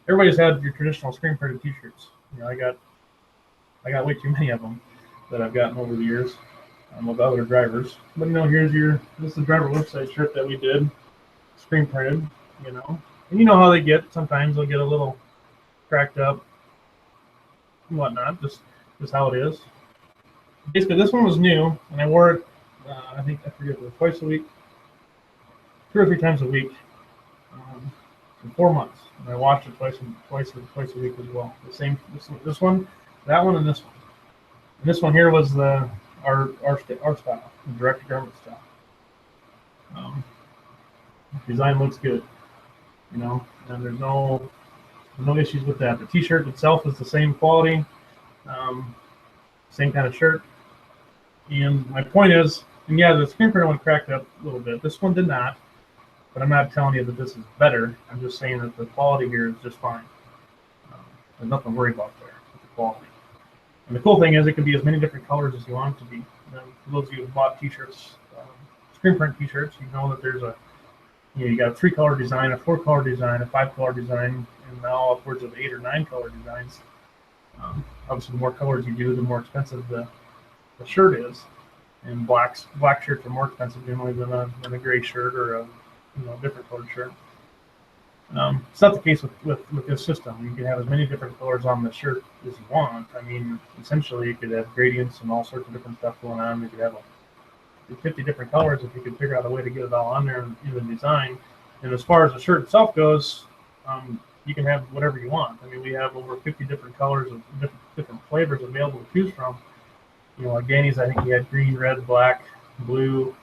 [SPEAKER 1] Everybody's had your traditional screen printed T-shirts. I got way too many of them that I've gotten over the years with other drivers. But this is the driver website shirt that we did, screen printed. And you know how they get. Sometimes they'll get a little cracked up and whatnot. Just how it is. Basically, this one was new, and I wore it. I forget, it was twice a week. 2 or 3 times a week for 4 months, and I watched it twice a week as well. This one, that one, and this one. And this one here was our style, the direct garment style. Design looks good, and there's no issues with that. The T-shirt itself is the same quality, same kind of shirt. And my point is, and yeah, the screen printer one cracked up a little bit. This one did not. But I'm not telling you that this is better. I'm just saying that the quality here is just fine. There's nothing to worry about there with the quality. And the cool thing is it can be as many different colors as you want it to be. For those of you who bought T-shirts, screen print T-shirts, you know that there's you got a 3-color design, a 4-color design, a 5-color design, and now upwards of 8 or 9-color designs. Obviously, the more colors you do, the more expensive the shirt is. And black shirts are more expensive generally than a gray shirt or a different colored shirt. It's not the case with this system. You can have as many different colors on the shirt as you want. I mean, essentially, you could have gradients and all sorts of different stuff going on. You could have 50 different colors if you could figure out a way to get it all on there in the design. And as far as the shirt itself goes, you can have whatever you want. I mean, we have over 50 different colors of different flavors available to choose from. Like Danny's, I think he had green, red, black, blue,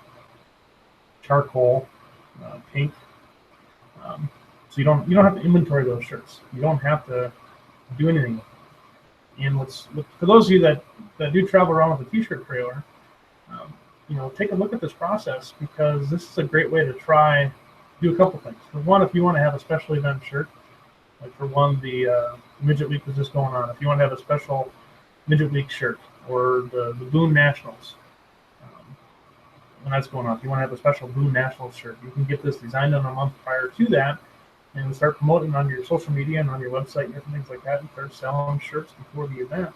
[SPEAKER 1] charcoal, pink. So you don't have to inventory those shirts. You don't have to do anything with them. And for those of you that do travel around with a T-shirt trailer, take a look at this process, because this is a great way to do a couple things. For one, if you want to have a special event shirt, like for one, the Midget Week was just going on. If you want to have a special Midget Week shirt, or the Boone Nationals, when that's going on, if you want to have a special Boone Nationals shirt, you can get this designed in a month prior to that, and start promoting on your social media and on your website and different things like that, and start selling shirts before the event.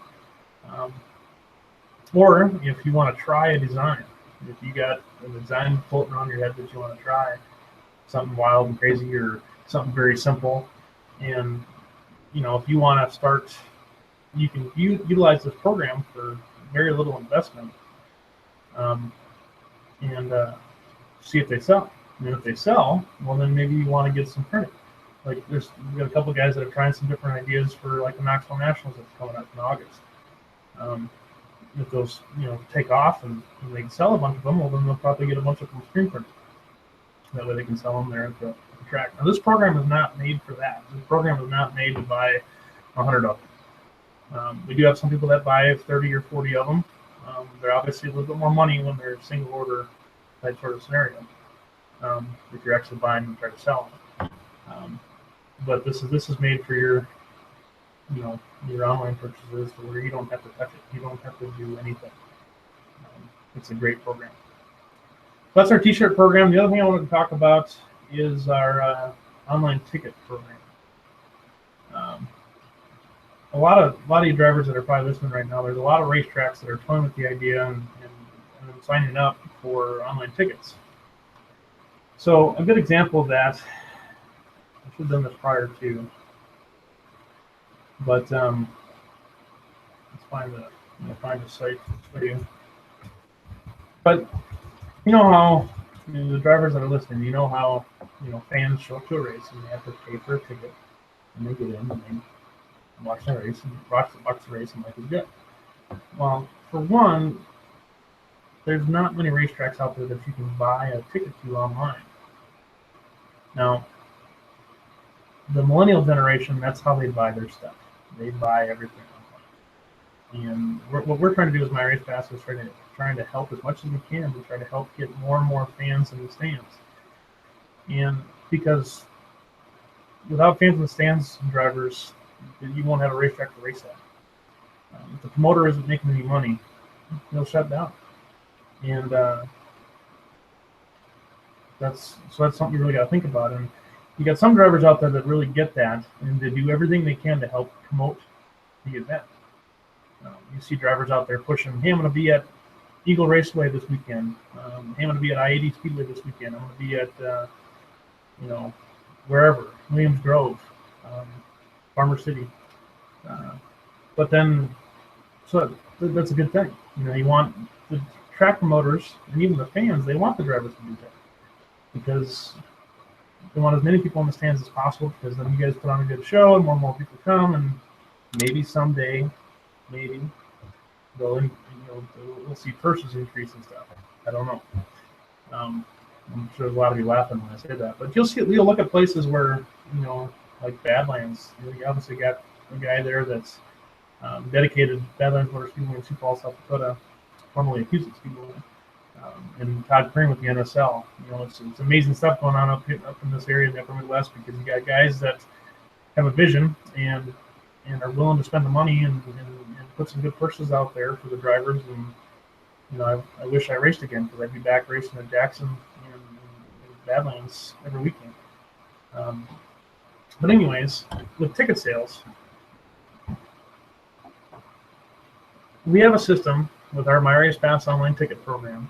[SPEAKER 1] Or if you want to try a design, if you got a design floating around your head that you want to try, something wild and crazy or something very simple, and if you want to start, you can utilize this program for very little investment, and see if they sell. And if they sell, well, then maybe you want to get some printing. Like we've got a couple of guys that are trying some different ideas for like the Knoxville Nationals that's coming up in August. If those take off and they can sell a bunch of them, well, then they'll probably get a bunch of them screen printed. That way they can sell them there at the track. Now, this program is not made for that. This program is not made to buy 100 of them. We do have some people that buy 30 or 40 of them. They're obviously a little bit more money when they're single order type sort of scenario. If you're actually buying them and try to sell them. But this is made for your online purchases, to where you don't have to touch it. You don't have to do anything. It's a great program. That's our T-shirt program. The other thing I wanted to talk about is our online ticket program. A lot of you drivers that are probably listening right now, there's a lot of racetracks that are toying with the idea and signing up for online tickets. So a good example of that, I should have done this prior to, but let's find the site for you. But you know how the drivers that are listening, you know how fans show up to a race and they have to pay for a ticket, and they get in and they watch the race and watch the race, and life is good. Well, for one, there's not many racetracks out there that you can buy a ticket to online. Now, the millennial generation, that's how they buy their stuff. They buy everything online. And what we're trying to do with MyRacePass is trying to help as much as we can to try to help get more and more fans in the stands. And because without fans in the stands, drivers, you won't have a racetrack to race at. If the promoter isn't making any money, they'll shut down. And that's something you really got to think about. And you got some drivers out there that really get that, and they do everything they can to help promote the event. You see drivers out there pushing, hey, I'm going to be at Eagle Raceway this weekend. Hey, I'm going to be at I-80 Speedway this weekend. I'm going to be at, wherever, Williams Grove, Farmer City. But then, so that's a good thing. You want the track promoters and even the fans, they want the drivers to do that, because they want as many people in the stands as possible, because then you guys put on a good show and more people come, and maybe someday, we'll see purses increase and stuff. I don't know. I'm sure there's a lot of you laughing when I say that, but you'll look at places where, like Badlands, you obviously got a guy there that's dedicated Badlands Motor Speedway in Sioux Falls, South Dakota, formerly a Houston Speedway, and Todd Crane with the NSL. It's amazing stuff going on up in this area in the Upper Midwest, because you got guys that have a vision and are willing to spend the money and put some good purses out there for the drivers. And I wish I raced again, because I'd be back racing in Jackson and Badlands every weekend. But anyways, with ticket sales, we have a system with our MyRacePass online ticket program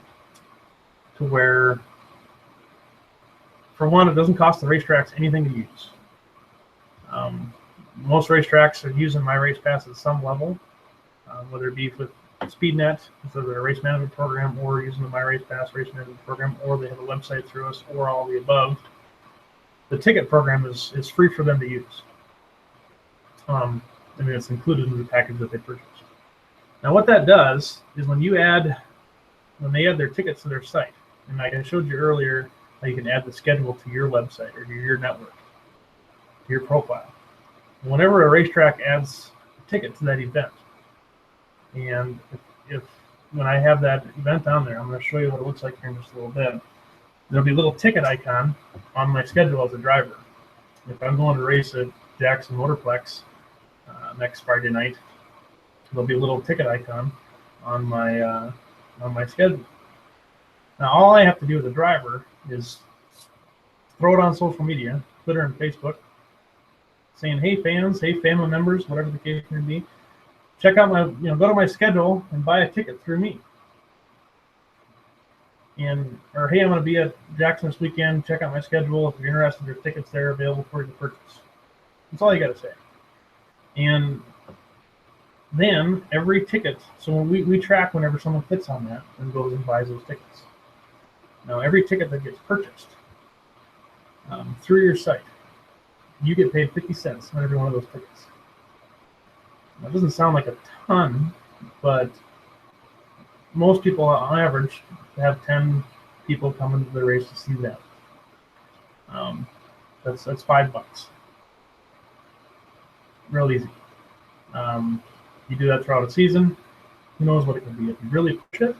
[SPEAKER 1] to where, for one, it doesn't cost the racetracks anything to use. Most racetracks are using MyRacePass at some level, whether it be with SpeedNet, so their race management program, or using the MyRacePass race management program, or they have a website through us, or all the above. The ticket program is free for them to use. It's included in the package that they purchased. Now, what that does is when they add their tickets to their site, and like I showed you earlier, how you can add the schedule to your website or your network, to your profile. Whenever a racetrack adds a ticket to that event, and when I have that event on there, I'm going to show you what it looks like here in just a little bit. There'll be a little ticket icon on my schedule as a driver. If I'm going to race at Jackson Motorplex next Friday night, there'll be a little ticket icon on my schedule. Now, all I have to do as a driver is throw it on social media, Twitter and Facebook, saying, "Hey fans, hey family members, whatever the case may be, check out my, go to my schedule and buy a ticket through me." Or, "Hey, I'm going to be at Jackson this weekend. Check out my schedule. If you're interested, there's tickets there available for you to purchase." That's all you got to say. And then every ticket, so we track whenever someone clicks on that and goes and buys those tickets. Now, every ticket that gets purchased through your site, you get paid 50 cents on every one of those tickets. Now, it doesn't sound like a ton, but most people on average have 10 people come into the race to see that. That's $5. Real easy. You do that throughout a season, who knows what it could be. If you really push it,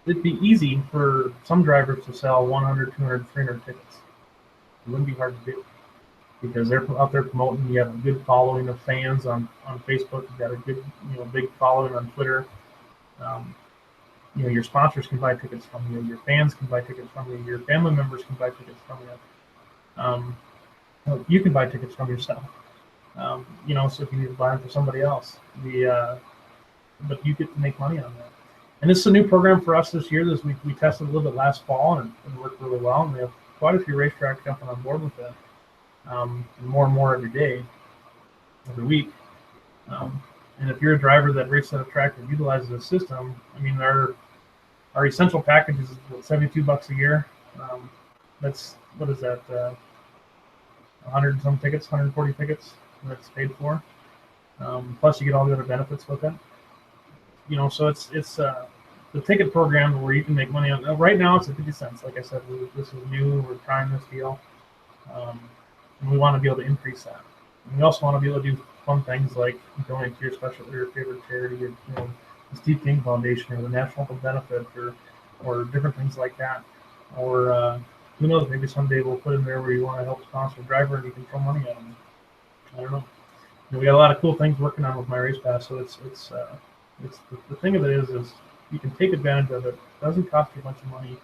[SPEAKER 1] it'd be easy for some drivers to sell 100, 200, 300 tickets. It wouldn't be hard to do because they're out there promoting. You have a good following of fans on Facebook. You've got a good, big following on Twitter. Your sponsors can buy tickets from you. Your fans can buy tickets from you. Your family members can buy tickets from you. You can buy tickets from yourself. So if you need to buy them for somebody else, but you get to make money on that. And this is a new program for us this year. We tested a little bit last fall and it worked really well. And we have quite a few racetracks jumping on board with it, and more every day, every week. And if you're a driver that races at a track that utilizes the system, I mean, our essential package is $72 a year. That's, what is that? 100 and some tickets, 140 tickets that's paid for. Plus you get all the other benefits with it. So it's the ticket program where you can make money on. Right now it's at 50 cents. Like I said, this is new. We're trying this deal, and we want to be able to increase that. And we also want to be able to do fun things like donate to your favorite charity, or the Steve King Foundation, or the National Benefit, or different things like that. Or who knows? Maybe someday we'll put in there where you want to help sponsor a driver and you can throw money at them. I don't know. We got a lot of cool things working on with MyRacePass, so it's the thing of it is you can take advantage of it. It doesn't cost you a bunch of money,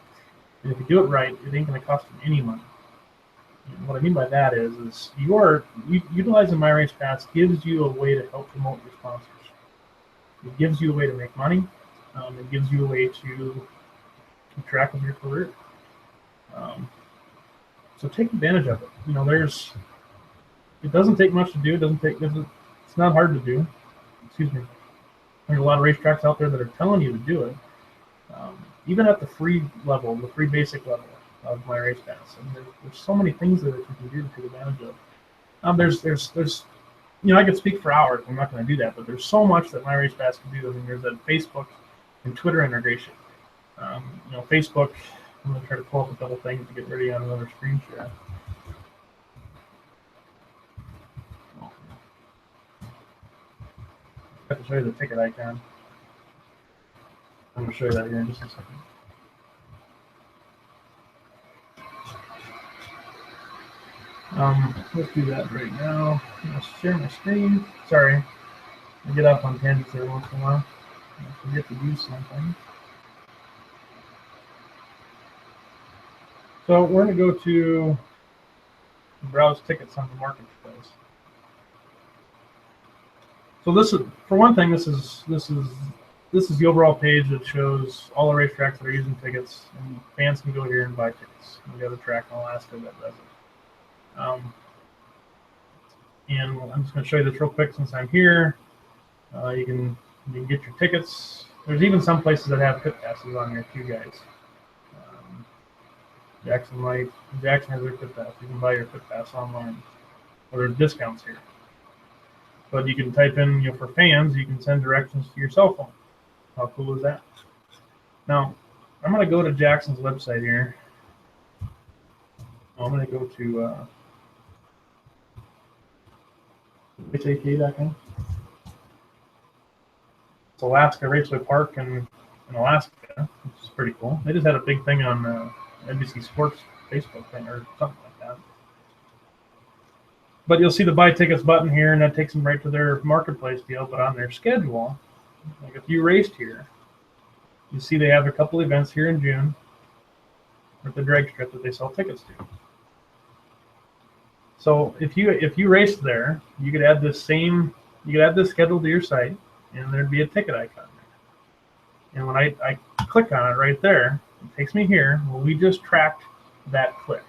[SPEAKER 1] and if you do it right, it ain't going to cost you any money. And what I mean by that is utilizing MyRacePass gives you a way to help promote your sponsors. It gives you a way to make money. It gives you a way to keep track of your career. So take advantage of it. It doesn't take much to do. It's not hard to do. Excuse me. There's a lot of racetracks out there that are telling you to do it, even at the free level, the free basic level of MyRacePass. And there's so many things that you can do to take advantage of. There's I could speak for hours. I'm not going to do that, but there's so much that MyRacePass can do. I mean, there's that Facebook and Twitter integration. Facebook. I'm going to try to pull up a couple things to get ready on another screen share. I have to show you the ticket icon. I'm going to show you that here in just a second. Let's do that right now. I'll share my screen. Sorry, I get off on tangents every once in a while. I forget to do something. So we're going to go to browse tickets on the marketplace. So this is, for one thing, this is the overall page that shows all the racetracks that are using tickets, and fans can go here and buy tickets. We got a track in Alaska that does it. And I'm just going to show you this real quick since I'm here. You can get your tickets. There's even some places that have pit passes on here too, guys. Jackson has their pit pass. You can buy your pit pass online, or there's discounts here. But you can type in, for fans, you can send directions to your cell phone. How cool is that? Now, I'm going to go to Jackson's website here. I'm going to go to HAK.com. It's Alaska Raceway Park in Alaska, which is pretty cool. They just had a big thing on NBC Sports Facebook thing or something like that. But you'll see the buy tickets button here, and that takes them right to their marketplace deal. But on their schedule, like if you raced here, you see they have a couple events here in June at the drag strip that they sell tickets to. So if you raced there, you could add this schedule to your site, and there'd be a ticket icon there. And when I click on it right there, it takes me here. Well, we just tracked that click,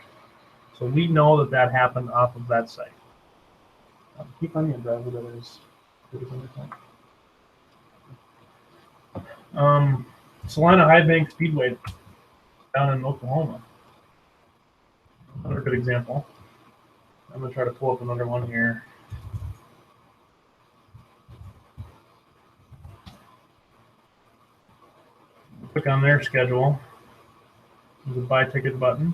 [SPEAKER 1] so we know that happened off of that site. Keep on your driver that is. Salina High Bank Speedway down in Oklahoma. Another good example. I'm going to try to pull up another one here. Click on their schedule. There's a buy ticket button.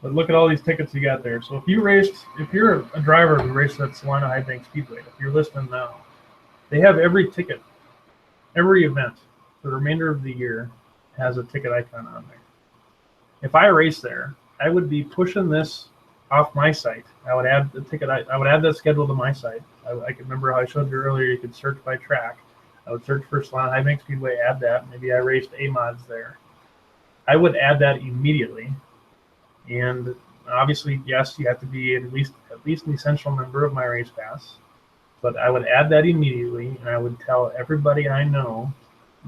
[SPEAKER 1] But look at all these tickets you got there. So if you're a driver who raced at Salina High Bank Speedway, if you're listening now, they have every ticket, every event for the remainder of the year has a ticket icon on there. If I race there, I would be pushing this off my site. I would add the ticket. I would add that schedule to my site. I can remember how I showed you earlier. You could search by track. I would search for Salina High Bank Speedway, add that. Maybe I raced A-mods there. I would add that immediately. And obviously, yes, you have to be at least an essential member of MyRacePass. But I would add that immediately, and I would tell everybody I know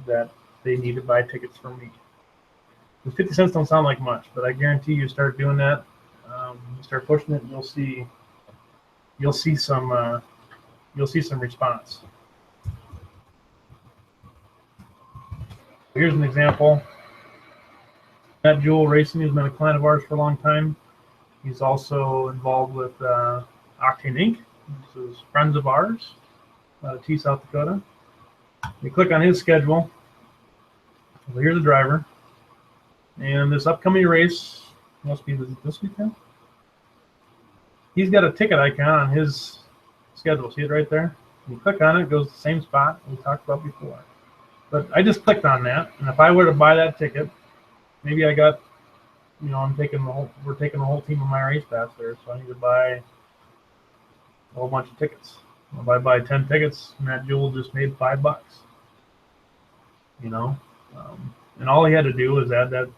[SPEAKER 1] that they need to buy tickets from me. The 50 cents don't sound like much, but I guarantee you start doing that, you start pushing it, and you'll see some response. Here's an example. Matt Jewell Racing has been a client of ours for a long time. He's also involved with Octane Inc. This is friends of ours out of T, South Dakota. You click on his schedule. Well, here's the driver. And this upcoming race must be this weekend. He's got a ticket icon on his schedule. See it right there? You click on it, it goes to the same spot we talked about before. But I just clicked on that, and if I were to buy that ticket, maybe I got, we're taking the whole team of MyRacePass there, so I need to buy a whole bunch of tickets. If I buy 10 tickets, Matt Jewell just made $5. And all he had to do was add that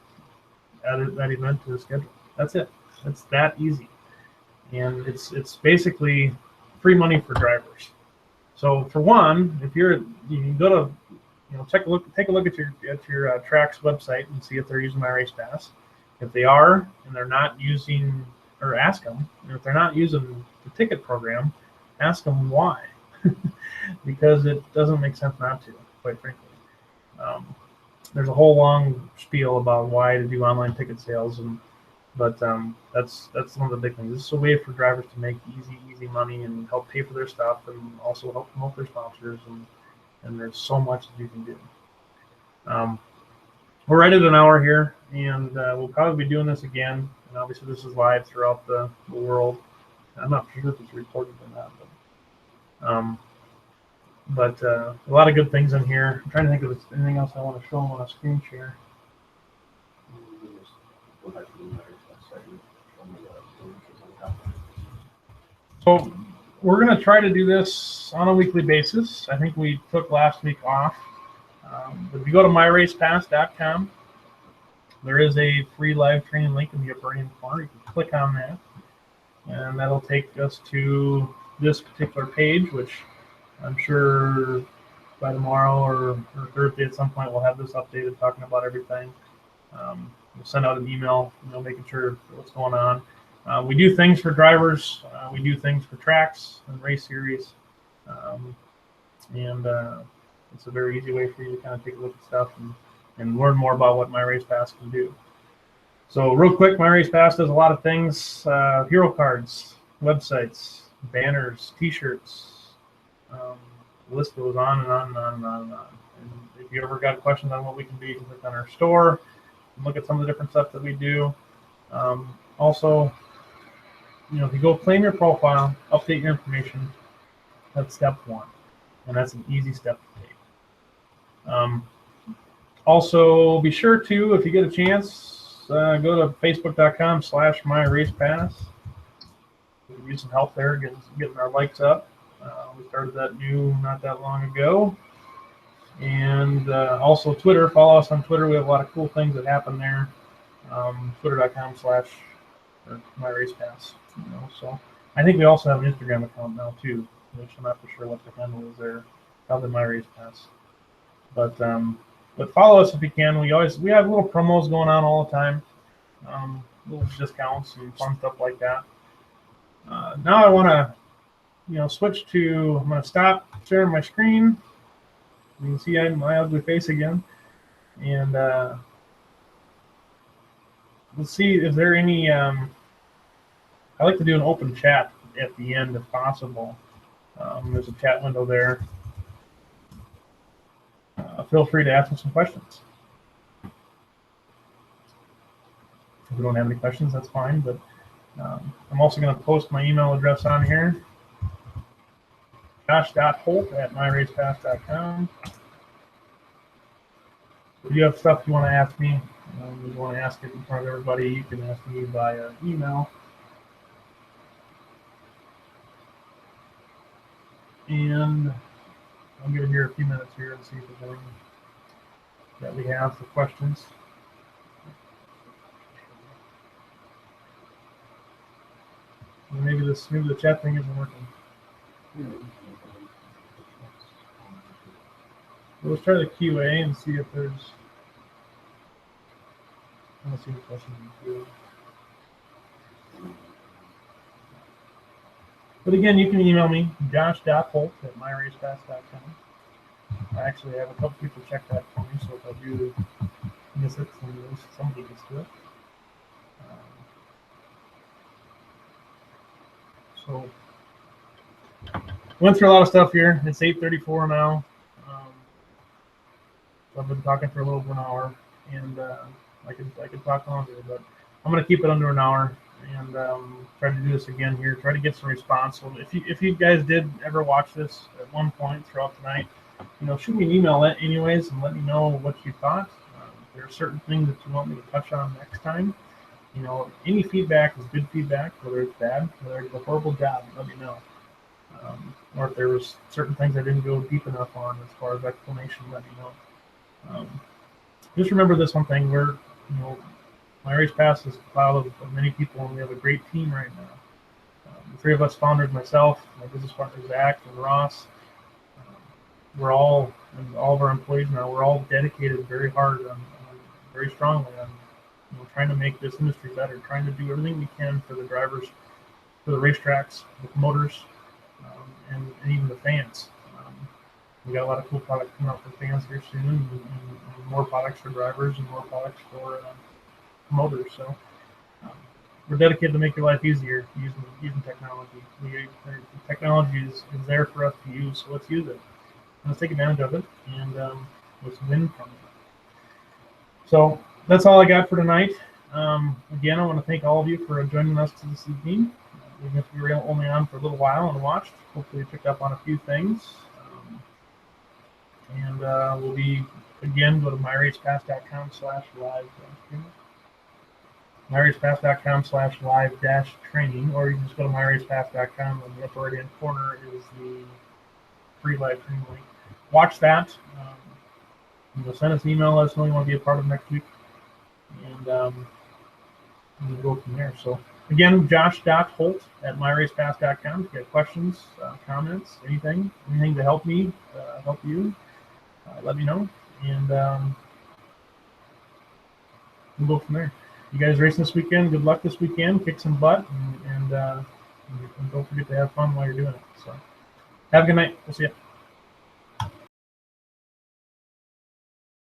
[SPEAKER 1] event to his schedule. That's it. It's that easy, and it's basically free money for drivers. So for one, if you can go to take a look at your track's website and see if they're using MyRacePass. If they are and they're not using, or ask them. And if they're not using the ticket program, ask them why, because it doesn't make sense not to, quite frankly. There's a whole long spiel about why to do online ticket sales, but that's one of the big things. This is a way for drivers to make easy money and help pay for their stuff, and also help promote their sponsors, and there's so much that you can do. We're right at an hour here, and we'll probably be doing this again. And obviously, this is live throughout the world. I'm not sure if it's recorded or not, but a lot of good things in here. I'm trying to think if there's anything else I want to show them on a screen share. So we're going to try to do this on a weekly basis. I think we took last week off. But if you go to MyRacePass.com, there is a free live training link in the upper right-hand corner. You can click on that, and that'll take us to this particular page, which I'm sure by tomorrow or Thursday at some point we'll have this updated, talking about everything. We'll send out an email, making sure what's going on. We do things for drivers. We do things for tracks and race series. And it's a very easy way for you to kind of take a look at stuff and learn more about what MyRacePass can do. So real quick, MyRacePass does a lot of things. Hero cards, websites, banners, T-shirts. The list goes on and on and on and on and on. And if you ever got questions on what we can do, you can click on our store and look at some of the different stuff that we do. Also, if you go claim your profile, update your information, that's step one. And that's an easy step to take. Also, be sure to, if you get a chance, go to facebook.com/MyRacePass. We can use some help there, getting our likes up. We started that not that long ago. And also Twitter. Follow us on Twitter. We have a lot of cool things that happen there. Twitter.com/MyRacePass. So I think we also have an Instagram account now too, which I'm not for sure what the handle is there. Probably MyRacePass. But follow us if you can. We have little promos going on all the time, little discounts and fun stuff like that. Now I want to switch to. I'm going to stop sharing my screen. You can see my ugly face again, and let's see if there are any. I like to do an open chat at the end if possible. There's a chat window there. Feel free to ask me some questions. If we don't have any questions, that's fine. But I'm also going to post my email address on here, josh.holt@myracepass.com. If you have stuff you want to ask me, you want to ask it in front of everybody, you can ask me via email. And I'll give it here a few minutes here and see if there's anything that we have for questions. Maybe the chat thing isn't working. Let's try the QA and see if there's. I don't see any questions in the QA. But again, you can email me, josh.holt@myracepass.com. I actually have a couple people check that for me, so if I do miss it, somebody gets to it. So, went through a lot of stuff here. It's 8:34 now. So I've been talking for a little over an hour, and I could talk longer, but I'm going to keep it under an hour and try to do this again here. Try to get some response. So if you guys did ever watch this at one point throughout the night, shoot me an email anyways and let me know what you thought. If there are certain things that you want me to touch on next time. Any feedback is good feedback, whether it's bad, whether it's a horrible job, let me know. Or if there was certain things I didn't go deep enough on as far as explanation, let me know. Just remember this one thing: MyRacePass is a cloud of many people, and we have a great team right now. The three of us founders, myself, my business partner Zach, and Ross, we're all, and all of our employees now, we're all dedicated very hard very strongly on trying to make this industry better, trying to do everything we can for the drivers, for the racetracks, the promoters, and even the fans. We got a lot of cool products coming out for fans here soon, and more products for drivers and more products for promoters. So we're dedicated to make your life easier using technology. The technology is there for us to use, so let's use it. Let's take advantage of it, and let's win from it. So that's all I got for tonight. Again, I want to thank all of you for joining us this evening. Even if you were only on for a little while and watched, hopefully you picked up on a few things. And we'll be, again, go to MyRacePass.com/live. MyRacePass.com/live-training, or you can just go to MyRacePass.com. On the upper right-hand corner is the free live training link. Watch that. Send us an email, let us know you want to be a part of next week. And we'll go from there. So, again, josh.holt@myracepass.com. If you have questions, comments, anything to help me, help you, let me know. And we'll go from there. You guys racing this weekend, good luck this weekend. Kick some butt, and don't forget to have fun while you're doing it. So, have a good night. We'll see you.